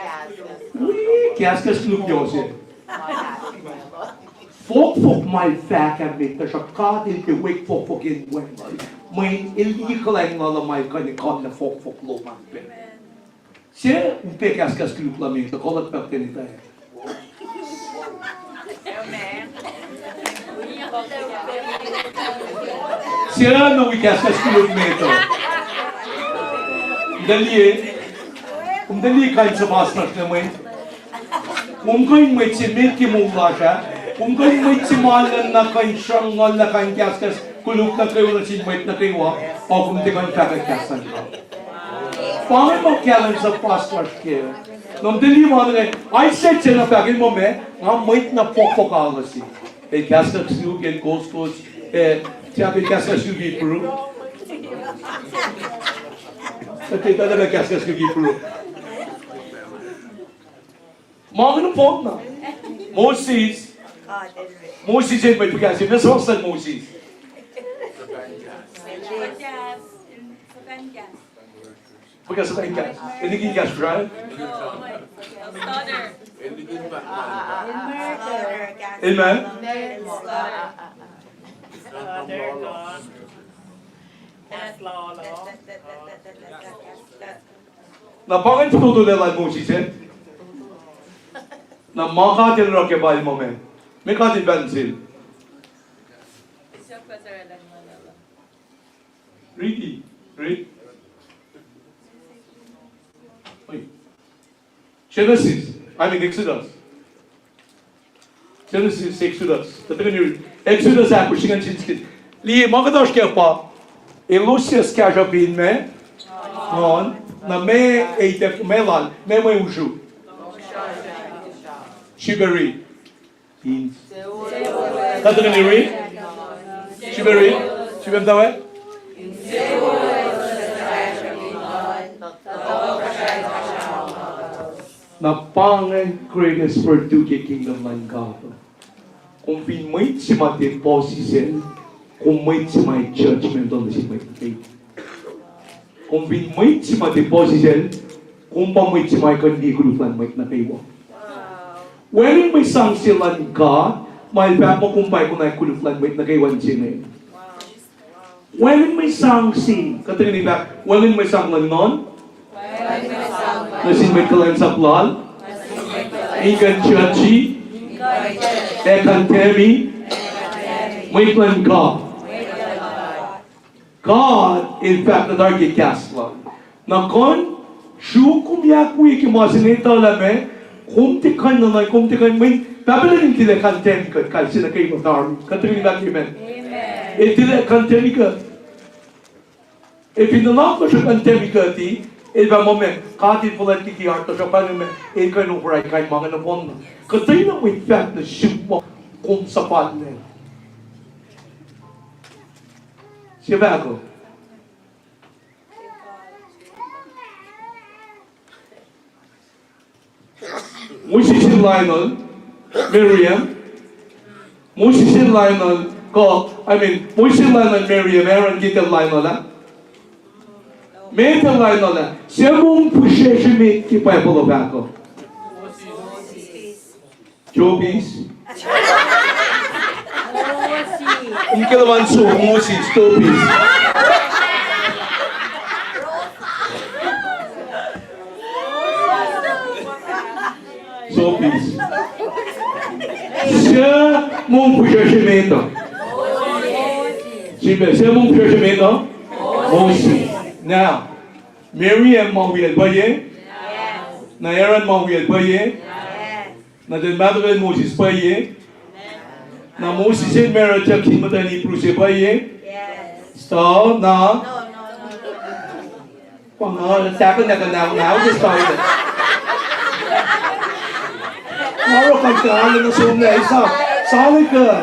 Kiaskas look Jose. Fok my fact and make the shakad in the wake fok in when my illegally all my kind of call the fok low man. Se un pe kiaskas look la me to call it back in the Amen. Se no we kiaskas look me to. Dali kain sa pastor na mo. Kung kayo may simit ki mo siya, kung kayo may simalan na kayo siyang na kayo kiaskas, kulog na kayo na sinwait na kayo, o kung di kayo kakakiasan ka. Paano mo kailan sa pastor kayo? Nung dali mo na I said siya na pagin mo nga may na pokpokala si. Kiaskas yung ghost, sabi kiaskas yung gipro. Sa tita na kiaskas yung gipro. Mga po na. Moses ay may pagkasin. Nasa wasan Moses. Pagkasa tayong gas. Hindi gas, right? Stutter. Amen? Napangin tututulan Moses na makatin roke bali moment. May katin bensin. Isang pasaralan mo na lang. Read. Genesis. Genesis, Exodus. Exodus ako siya sinskit. Li magadash kaya pa. Elusias kaya siya bin me. Non. Na me eitek melan. Me uju. Shiberi. Kata ni read? Shiberi. Shibem tawe? Na pangan greatest for two kingdom man God. Kung pinmait si mati position, kung mait si may judgment on si may faith. Kung pinmait si mati position, kung pamait si may kandi kulutan may na kayo. When may sang silan God, may pa mo kumpay kung na kulutan may na kayo sinin. When may sang si, katingin ba? When may sang lang non? Nasin may kalan sa plal? Ikan chachi? Ekan temi? May plan God. God, in fact, na dargi kasla. Na kon, shu kumya kuya kimasinita lame, kumtikan na may kumtikan may, pabilan yung tila kantemi ka, kasi na kayo matarmi. Katingin ba amen? E tila kantemi ka. E pinalak ko siya kantemi ka ti, e ba moment, katin pala kikiyar to siya, paano me, e kayo nung kuray kayo mga napon na. Kasi na may fact na shoot mo kung sa panin. Siya ba ako? Moses and Lionel, Miriam. Moses and Lionel, Moses and Lionel, Miriam, Aaron kita Lionel la. Meta Lionel la. Siya mong pushe siya may kipayapalo ba ako? Jobis. Yung kilawan so, Moses, Jobis. Jobis. Siya mong pushashimento. Siya mong pushashimento? Moses. Now, Miriam mawiyad ba ye? Na Aaron mawiyad ba ye? Na din Mother Moses ba ye? Na Moses and Mary check si matani pruse ba ye? Yes. So na No. pang takon na now just started. Maro kan ka na so na isa. Solid good.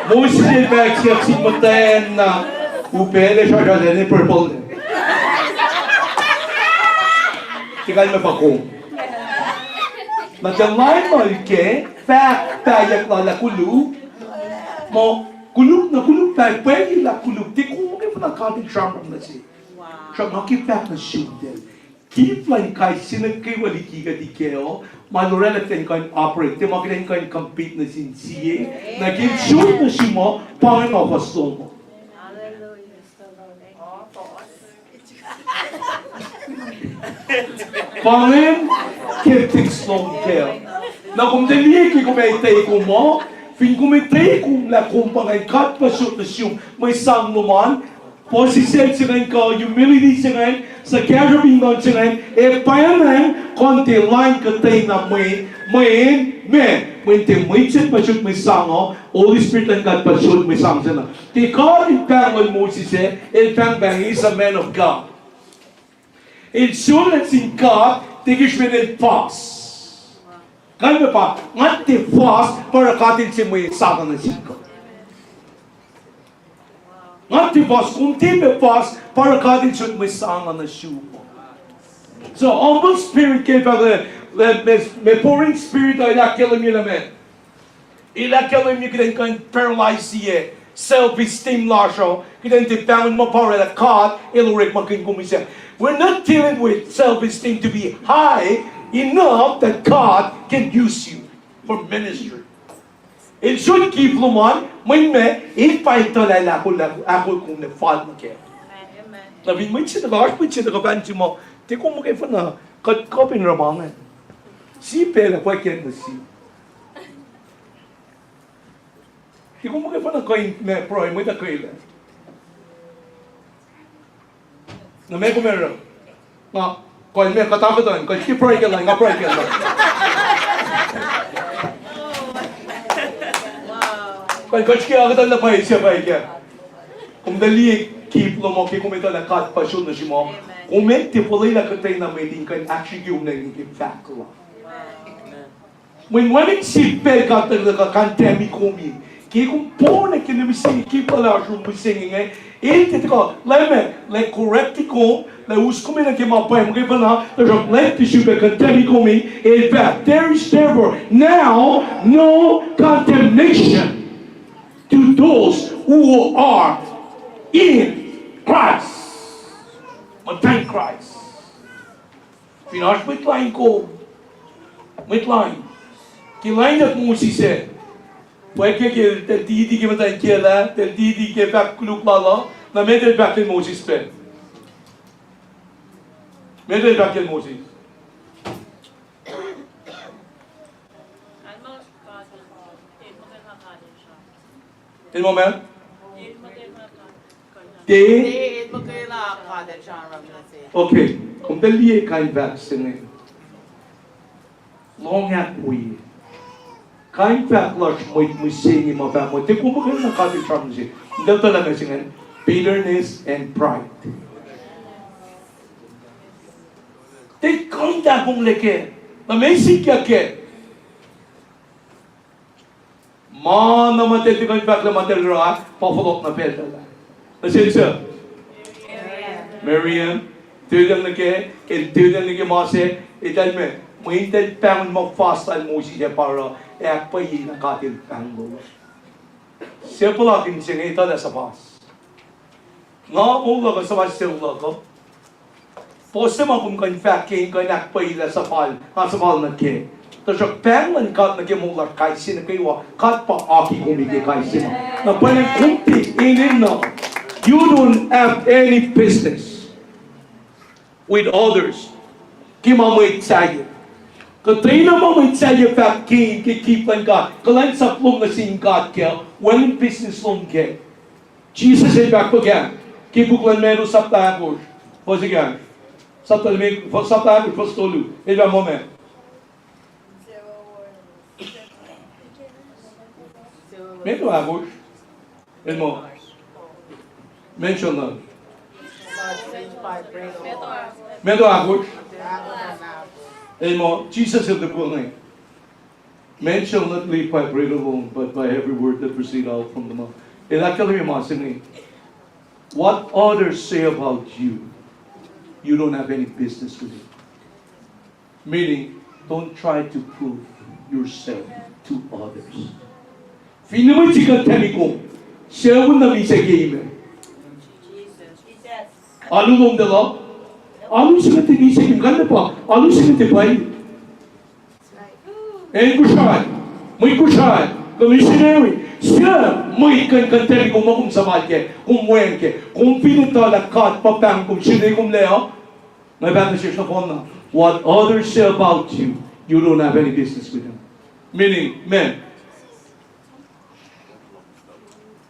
Moses and Mary check si matani na upele siya ni purple. Tingnan mo pa ko. Madalay mo ke fact tayo la kulub mo kulub na kulub tayo pwede la kulub di ko mo na kating siyang na si siyang makipag na shooter keep like kay sinagkay wali kiga di keo malorela ten kain operate di makita kain compete na sinsiye na keep shoot na si mo pangin o pasto mo pangin keep slow keo na kung dali ki kumitay ko mo, fin kumitay ko la kung pangay kat pa shoot na siyong may sang naman, posisyon siya ngayon ka, humility siya ngayon, sa carabing doon siya ngayon, payanan, konti line katay na may tinwitsin pa shoot may sang o, Holy Spirit and God pa shoot may sang siya na. Tika, ipang Moses ipang bang, he's a man of God. It's soon as in God, tigish me in pause. Kaya pa, ngati fast para katin si may saka na siko. Ngati fast, kung tipe fast para katin si may saka na siko. So, humble spirit kayo pa may pouring spirit ay ilakilam nyo naman. Ilakilam nyo kita yung paralyze siya. Self-esteem lasho. Kita yung tipangan mo para na kat, ilurik maging kumisya. We're not dealing with self-esteem to be high enough that God can use you for ministry. It should keep luman, may ipay talala ako kung na-fall na kayo. Nabi, may sinagash, may sinagabansi mo, di ko mo kayo na kapin ramangan. Si pela, kwa kaya na si. Di ko mo kayo na kain, proy, may da kayo lang. Na may kumera. Nga, kaya may katakotan, kaya i-pray ka lang, nga-pray ka lang. Kaya kaya kita na pahit siya pahit ka. Kung dali, keep lo mo, kaya kumita na kat pasyon na siya mo, kumiti pulay na katay na may din kan actually yung naging fact lang. When it's simple ka talaga kantemi kumi, kaya kung po na kinabising, kaya pala siya bisingin ngayon, ito ko, like correct ko, like us kumi na kimapay, mga iba na, like tissue ba kantemi kumi, in fact, there is therefore now no condemnation to those who are in Christ. Matay Christ. Pinash mitlain ko. Mitlain. Kilain at Moses said, pwede ke tadi ke matay kela, tadi ke back kuluk lala, na medel back in Moses pe. Medel back in Moses. In moment. Day. Okay. Kung dali kain back singing. Long at we. Kain back lush mo singing mo back mo. Di ko mo kayo nakati charm siya. Hindi talaga singing. Bitterness and pride. Di kanda kong leke. Na may sikya ke. Mana matel di kain back na matel ra. Pafulok na pelta la. Nasin siya? Miriam. Tudang nake. Tudang nake mase. Ital me. Mahintay pang mag-fast al mo siya para payin ang katil pang mo. Siya pala kin siya ito na sa pas. Nga mula ka sa pas siya mula ko. Pose man kung kan fact kain ka nakpayin na sa pal. Nga sa pal na ke. Tapos yung pang man kat na kimula kay sina kayo. Kat pa aki kumiki kay sina. Na paling kumpi inin na. You don't have any business with others. Kimamay tayo. Katay na mamay tayo fact king kikipan ka. Kalan sa plong na sing God ka. Walang business long ka. Jesus said back again. Kibuklan meron sa tapos. Pause again. Sa tapos pastolo. Iba moment. Medyo agos. Yan mo. Mention na. Medyo agos. Yan mo. Jesus said the book. Men shall not live by bread alone, but by every word that proceeds out from the mouth. And actually, what others say about you, you don't have any business with it. Meaning, don't try to prove yourself to others. Finnaman sikat kami ko, siya mo nang isa game. Ano nung dala? Ano sikat ang isa game? Ganda pa. Ano sikat ang bayi? Eh, Kosrae, missionary. Siya, may kanteri kung makum sa malke, kung wenke, kung pinutala kat papang kung sinay kung leo, may bata siya sa phone. What others say about you, you don't have any business with them. Meaning, men,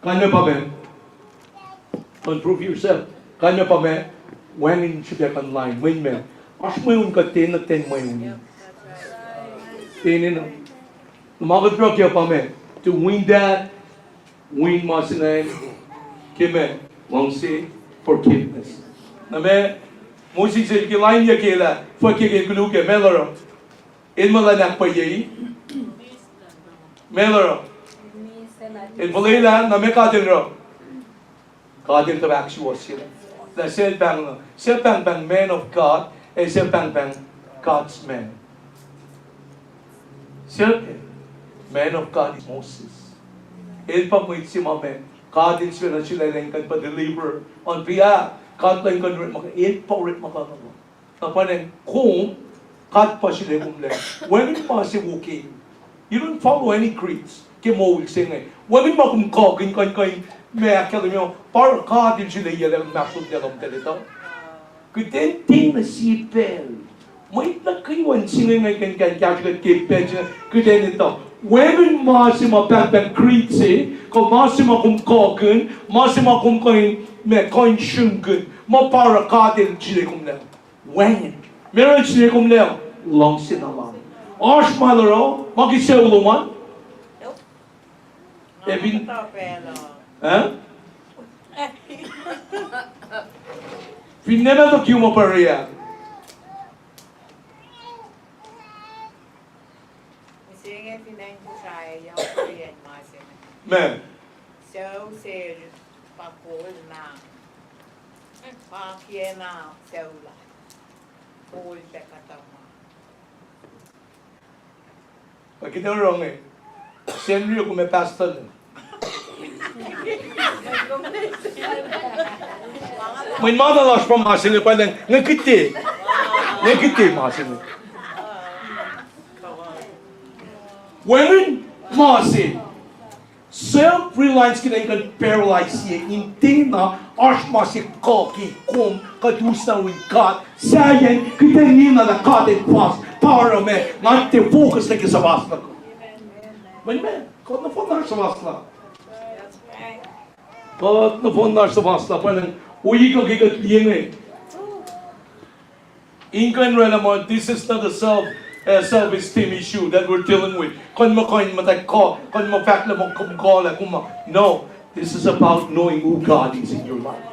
kanya pa men, prove yourself. Kanya pa men, when in siya online, when men, as mo yung katin na ten mo yun. Tinin, lumakad kaya pa men, to win that, win mo sinay, kime, won't say forgiveness. Na me, musi sa kilain niya kila, fakir kuluke, meloro, in malanak pa yay, meloro, in malila, na me kadin ro, kadin to actual sila. Na siya bang man of God, and siya bang God's man. Siya, man of God is Moses. Il pa mo si Mame, God inspira sila lang kan pa-deliver on behalf. God lang kan rin il pa rin makakagawa. Napanin, kung God pa sila kumle, when pa si Wuki, you don't follow any creeds. Kimo will sing eh. When ma kung kagin kan may akala nyo, para God din sila yalang masod yalang talito. Kutenting na sipel. May nakaiwan sila ngayon kan kaya kiped kuten ito. Women masima pang creeds kung masima kung kogun, masima kung may konsyungun, mapara kadil sila kung lang. When? Meron sila kung lang, long sinalang. Osh malaro, magisaw luman? Ebin? Huh? Pinema to kiyo mo pariya. Men. So ser pakol na. Pakye na seula. Pol bekatama. Pag ito wrong eh. Senrio kung may pastor. May madalas pa masin pa lang. Ngakiti. Ngakiti masin. Women masin. Self-reliance kita yung paralyze siya. Hindi na asma si koki kung kadusa with God. Sayang kita nina na God and fast. Para me, nante focus na sa basta ko. Men, kod na phone na sa basta. Kod na phone na sa basta. Parang uyi ko kikat liyan eh. Inkan rin naman, this is not a self-esteem issue that we're dealing with. No, this is about knowing who God is in your life.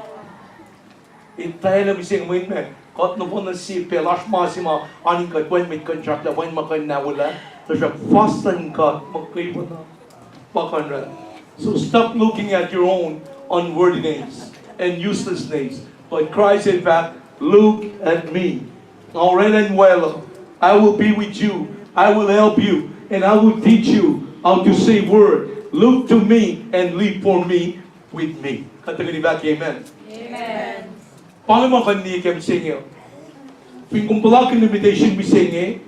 Intay na bising mo yun, kot no po na si Pelash Masima, aning ka, when may contract na, when makain na wala, so siya, fastan ka, magkaiba na, bakan. So stop looking at your own unworthiness and uselessness. But Christ in fact, look at me. All right and well, I will be with you. I will help you. And I will teach you how to say word. Look to me and live for me with me. Katagali back, amen. Amen. Paano mo kanini kem singyo? Kung kumpala kin invitation mi singye,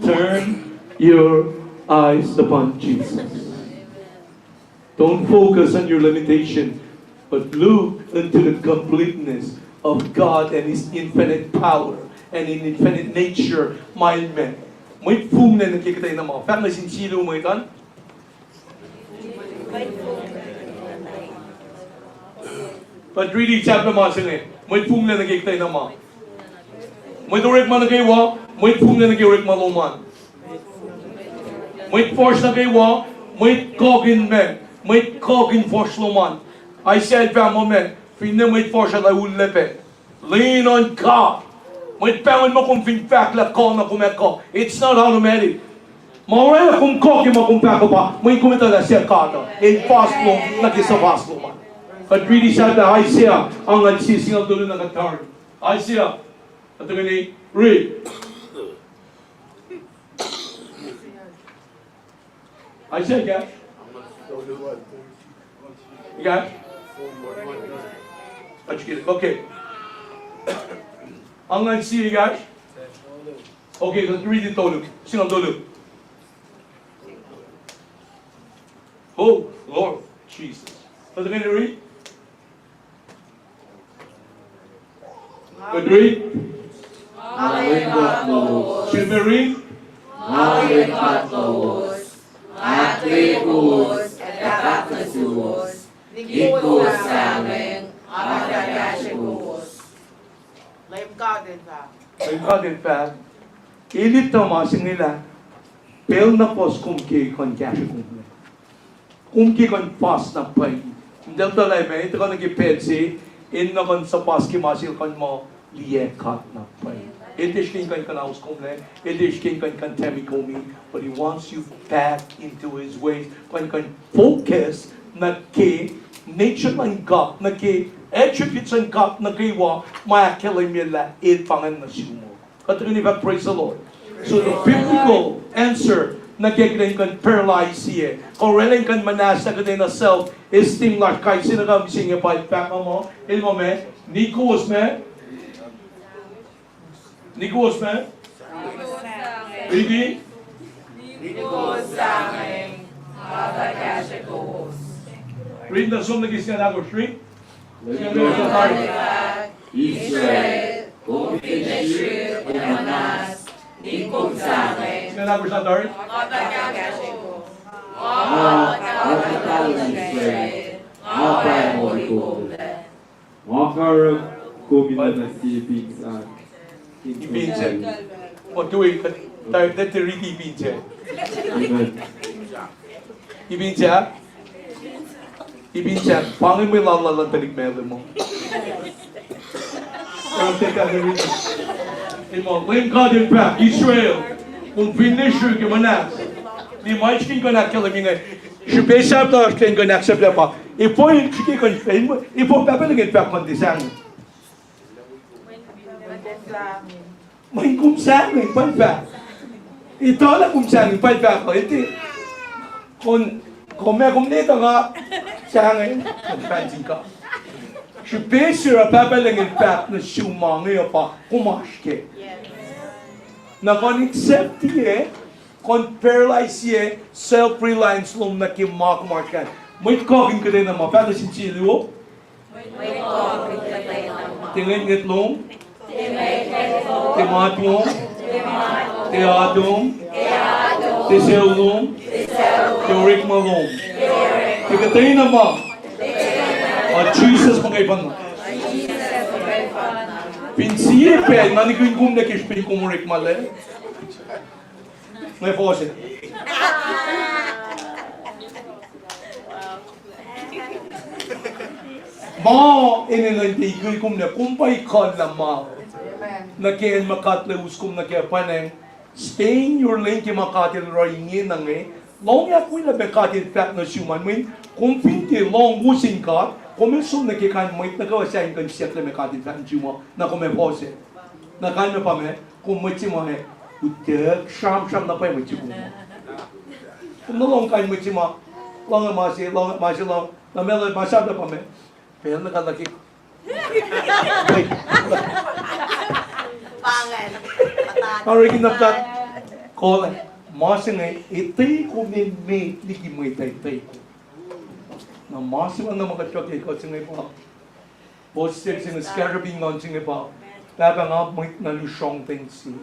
turn your eyes upon Jesus. Don't focus on your limitation, but look into the completeness of God and His infinite power and in infinite nature, mild man. May fung na nakikita yung mga fact na sinsilo mo ito. But really, sabi mga sila may fung na nakikita yung mga. May durek man na kayo, may fung na nakikita yung luman. May force na kayo, Moet kogin men, moet kogin forsloman. I said van moment, finne moet forsla ulepe. Lean on God. Moet pengen mo kung finfakla ko na kumeko. It's not automatic. Mawala kung kogin mo kung pako pa, moet kumita na siya kata. In fast mo, nagisa fast mo man. But really said that Isaiah, ang nagsisingal tuloy ng katarn. Isaiah, at ni read. Isaiah, guys. You got it? Okay. Ang nagsisingal, guys. Okay, let's read it todo. Singal todo. Oh, Lord Jesus. What are you going to read? Good read. Should we read? Lame God in fact. Ang God in fact, ilit na masing nila, pel na pos kumki kon kasya kumki. Kumki kon pas na pay. Hindi ko talay ba, ito ko nag-ipensi, in na kon sa pas kimasil kon mo, liyekat na pay. Ito is king kon kanaus kumle, ito is king kon kantemi kumi, but he wants you back into his ways. Kon focus na ki, nature ng God, na ki, attributes ng God na kiwa, mayakilim nila, ilpangan na sumo. Katulad praise the Lord. So the biblical answer, nagkakaroon kan paralyze siya. Kung reling kan manas na kanina self-esteem lang, kahit sino ka mising yung back mo, ilmo me, Nikos me, Ready? Read the song lagi siya na street. Israel, kung pinashoot ang manas, di kong sangin, Siya na sa Dari. makatal ng Israel, mapay mo Makarag kumina na si Pinsan. Ibinse. O tuwi, tayo dati rin ibinse. Amen. Ibinse ha? Ibinse, pangin mo yung lalalang talig mele mo. Pero teka na rin. Imo, when God in fact, Israel, kung finisher ka manas, di mais king ko nakikilamingay, si Besap na king ko naksabla pa, ipo yung sige ko, ipo papalag in fact mandisang. May kumsangin, palpa. Ito na kumsangin, palpa ko. Ito, kung may kumnito nga, sangin, magpansin ka. Si Besap papalag in fact na sumangin pa, kumashke. Na kon accept ye, kon paralyze ye, self-reliance lom na kimakmarkan. May kogin ka din naman, pero sinsilyo, tingin ngitlong, timatong, tiadong, tiseulong, tiurik malong. Tigatay naman, at Jesus mga mo. Pinsiye pe, manikuin kum na kishpin kumurik male. May fose. Ma, ininantigil kum na kumpay ka na ma. Nakiyan makatleus kum na kaya paneng. Stay in your lane ki makatil roingin nang long ya kui na bekatil fat na siuman min. Kung pinti long wusin ka, Comenzou naquele cara muito na kau saya ingin siap le mereka di dalam cuma nak kau mempose, nak kau apa me, kau macam mana, udah sham na apa yang macam mana, kau nolong kau macam mana, long masih, na mela masih apa me, pernah nak lagi, Pangan. kau lagi nak tak, kau masih ni, itu kau ni lagi muda itu. Na máxima na makatiyok ikaw singay pa. Posted sing scarabing on singay pa. Tapa nga point na lusyong tensi.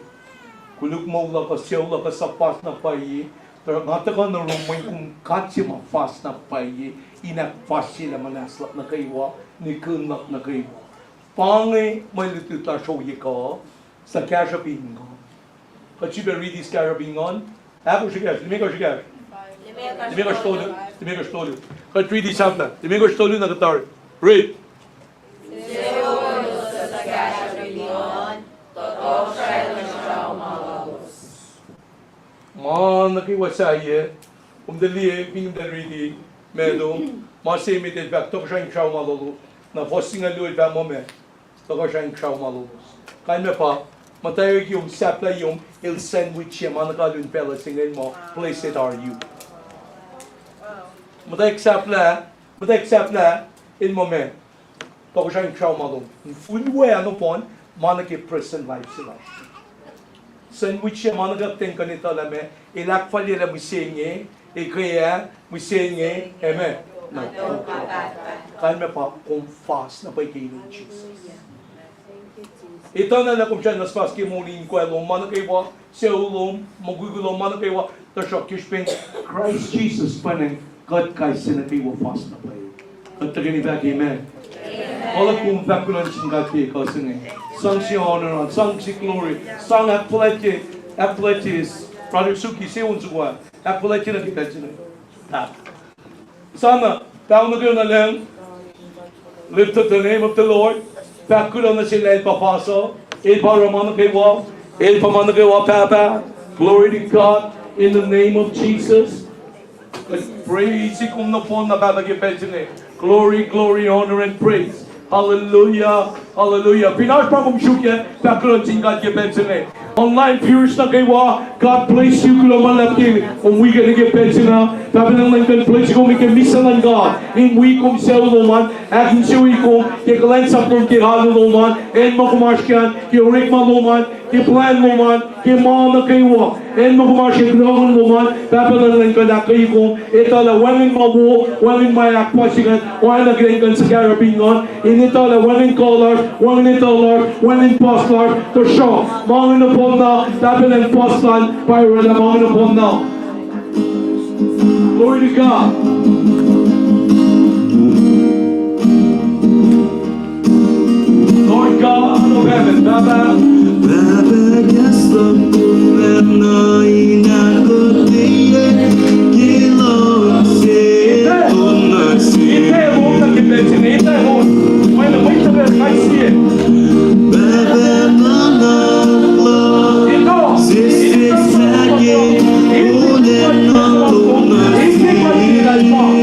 Kuluk mo la ka siyaw la ka sa pas na payi. Pero nga ka na rumay kung katsi ma fast na payi. Inak fast sila manaslap na kaywa. Ni kunlap na kaywa. Pangay may lituta show ikaw sa carabing on. But you better read this carabing on. Ako siya, limi ko siya. Domingo Estolio. Kaya 3D sound na. Domingo Estolio na guitar. Read. Nakiwasaya. Dali, pinindaliri. Medo. Masih imit back. Toko siya yung siyaw malolo. Na hosting a luid ba mo me. Toko siya yung siyaw malolo. Kaya me pa. Matayo yung sapla yung il sandwich yung manakalun pala singin mo. Place it are you. Matayo sapla. In mo me. Toko siya yung siyaw malolo. Funwe ano pon. Manaki present life sila. Sandwich yung manakating kanita lame. Ilakfal yung musenye. Ikaya musenye. Amen. Kaya me pa kung fast na pa'y kayo ng Jesus. Ito na kung siya naspas kay muling kwelong manakaywa, seulong, magugulong manakaywa, tasok kishping, Christ Jesus panang, God kay sinakaywa fast na pa'y. At tagani back, amen. Wala kung back ko lang siyang gati, kasi nga, sang si honor, sang si glory, sang athletes, Brother Suki, siyon suwa, athletes na kita siya. Sana, taong na kayo na lang, lift up the name of the Lord, Pakulo na sila el papaso, el paramano kaywa, el pamano kaywa papa, glory to God, in the name of Jesus. Praise kung na po nakakagipet siya. Glory, glory, honor, and praise. Hallelujah, hallelujah. Pinas pa kong syukya, pakulo singkat gipet siya. Online viewers na kaywa, God bless you, kulo malapim, kung we gonna gipet siya. Sabi lang lang bless kung may kamisa ng God, in we kong sel naman, aking siwi kong, kikalansak ng kiralo naman, and makumaskyan, kirik maluman, kiplan naman, kimana kaywa, and makumaskyan naman, papalan lang ka na kayo kong, ito na wamin mabu, wamin mayak pasigan, wamin nagrengan sa karabingon, in ito na wamin color, wamin itolar, wamin postlar, to show, mga napon na, papalan postlan, para na mga napon na. Glory to God. Lord God of heaven, Baba. Ito.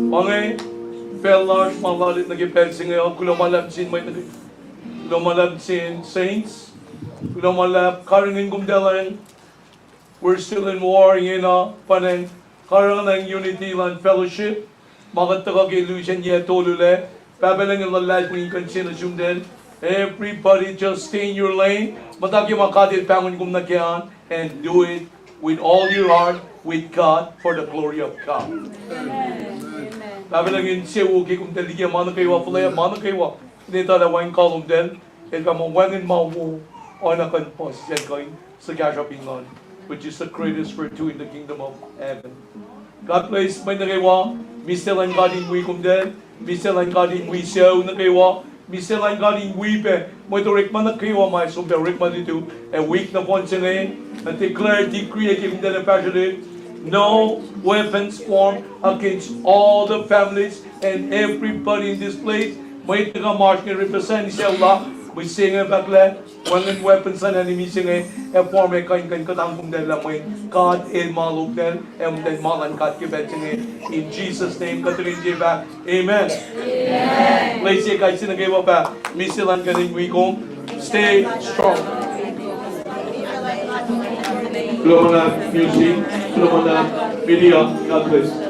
Mange Fellarge, mga nag-ipensing ngayon, kulamalab sin may kulamalab sin saints, kulamalab karingin kumdalan, we're still in war, paneng karang ng unity land fellowship, mga tagag-illusion niya tolule, pabalang yung lalad kung yung consideration din, everybody just stay in your lane, matagi makadil pangon kum nagyan, and do it with all your heart, with God, for the glory of God. Sabi lang yun siya, okay, kung taligyan, mana kayo, pulaya, mana kayo, hindi tala wine column din, and kamo wangin mawu, o nakan po, siya kayo, sa gashaping on, which is the greatest virtue in the kingdom of heaven. God bless, may nakawa, mistelan God in wikum din, mistelan God in wisyaw nakawa, mistelan God in wipe, mo ito rikman na kayo, may sumpa rikman dito, a week na po siya ngayon, and declare, decree, kung din na passionate, no weapons formed against all the families and everybody in this place. May taga-march ni represent siya Allah. May singa bakla. Walang weapons na enemy singa. E form e kain katangkong din lamay. God il maluk din. E then malan kat kibet singa. In Jesus' name, Catherine J. back. Amen. Amen. Let's say guys sinagay mo pa. Misilan kaning wikong. Stay strong. Hello mga music, hello mga media, God bless.